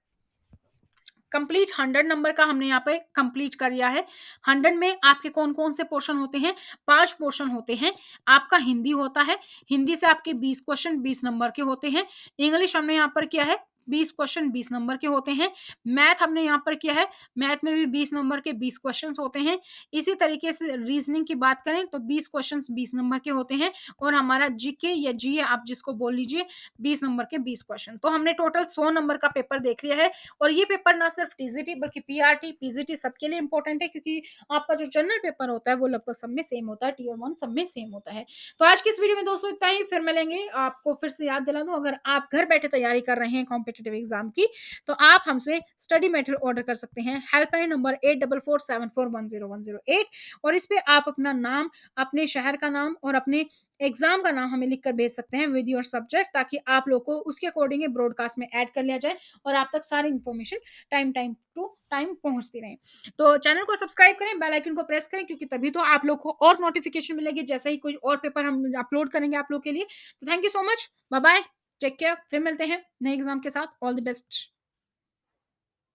कंप्लीट। 100 नंबर का हमने यहाँ पे कंप्लीट कर लिया है। 100 में आपके कौन कौन से पोर्शन होते हैं? 5 पोर्शन होते हैं। आपका हिंदी होता है, हिंदी से आपके 20 क्वेश्चन 20 नंबर के होते हैं। इंग्लिश हमने यहाँ पर किया है, 20 क्वेश्चन 20 नंबर के होते हैं। मैथ हमने यहाँ पर किया है, मैथ में भी 20 नंबर के 20 क्वेश्चन होते हैं। इसी तरीके से रीजनिंग की बात करें तो 20 क्वेश्चन 20 नंबर के होते हैं। और हमारा जीके या जीए आप जिसको बोल लीजिए, 20 नंबर के 20 क्वेश्चन। तो हमने टोटल 100 नंबर का पेपर देख लिया है। और ये पेपर ना सिर्फ टीजीटी बल्कि पीआरटी पीजीटी सबके लिए इंपॉर्टेंट है, क्योंकि आपका जो जनरल पेपर होता है वो लगभग सब में सेम होता है, टीयर 1 सब में सेम होता है। तो आज की इस वीडियो में दोस्तों इतना ही, फिर मिलेंगे। आपको फिर से याद दिला दूं, अगर आप घर बैठे तैयारी कर रहे हैं कॉम्पिटेटिव एग्जाम की, तो आप हमसे स्टडी मटेरियल ऑर्डर कर सकते हैं। हेल्पलाइन नंबर 8447410108, और इस पे आप अपना नाम, अपने शहर का नाम और अपने एग्जाम का नाम हमें लिखकर भेज सकते हैं विद योर सब्जेक्ट, ताकि आप लोग को उसके अकॉर्डिंग ब्रॉडकास्ट में ऐड कर लिया जाए और आप तक सारी information time time to time पहुंचती रहे। तो चैनल को सब्सक्राइब करें, बेल आइकन को प्रेस करें, क्योंकि तभी तो आप लोग को और नोटिफिकेशन मिलेगी जैसे ही कोई और पेपर हम अपलोड करेंगे आप लोग के लिए। तो thank you so much, bye bye, take care, फिर मिलते हैं नए एग्जाम के साथ। All the best.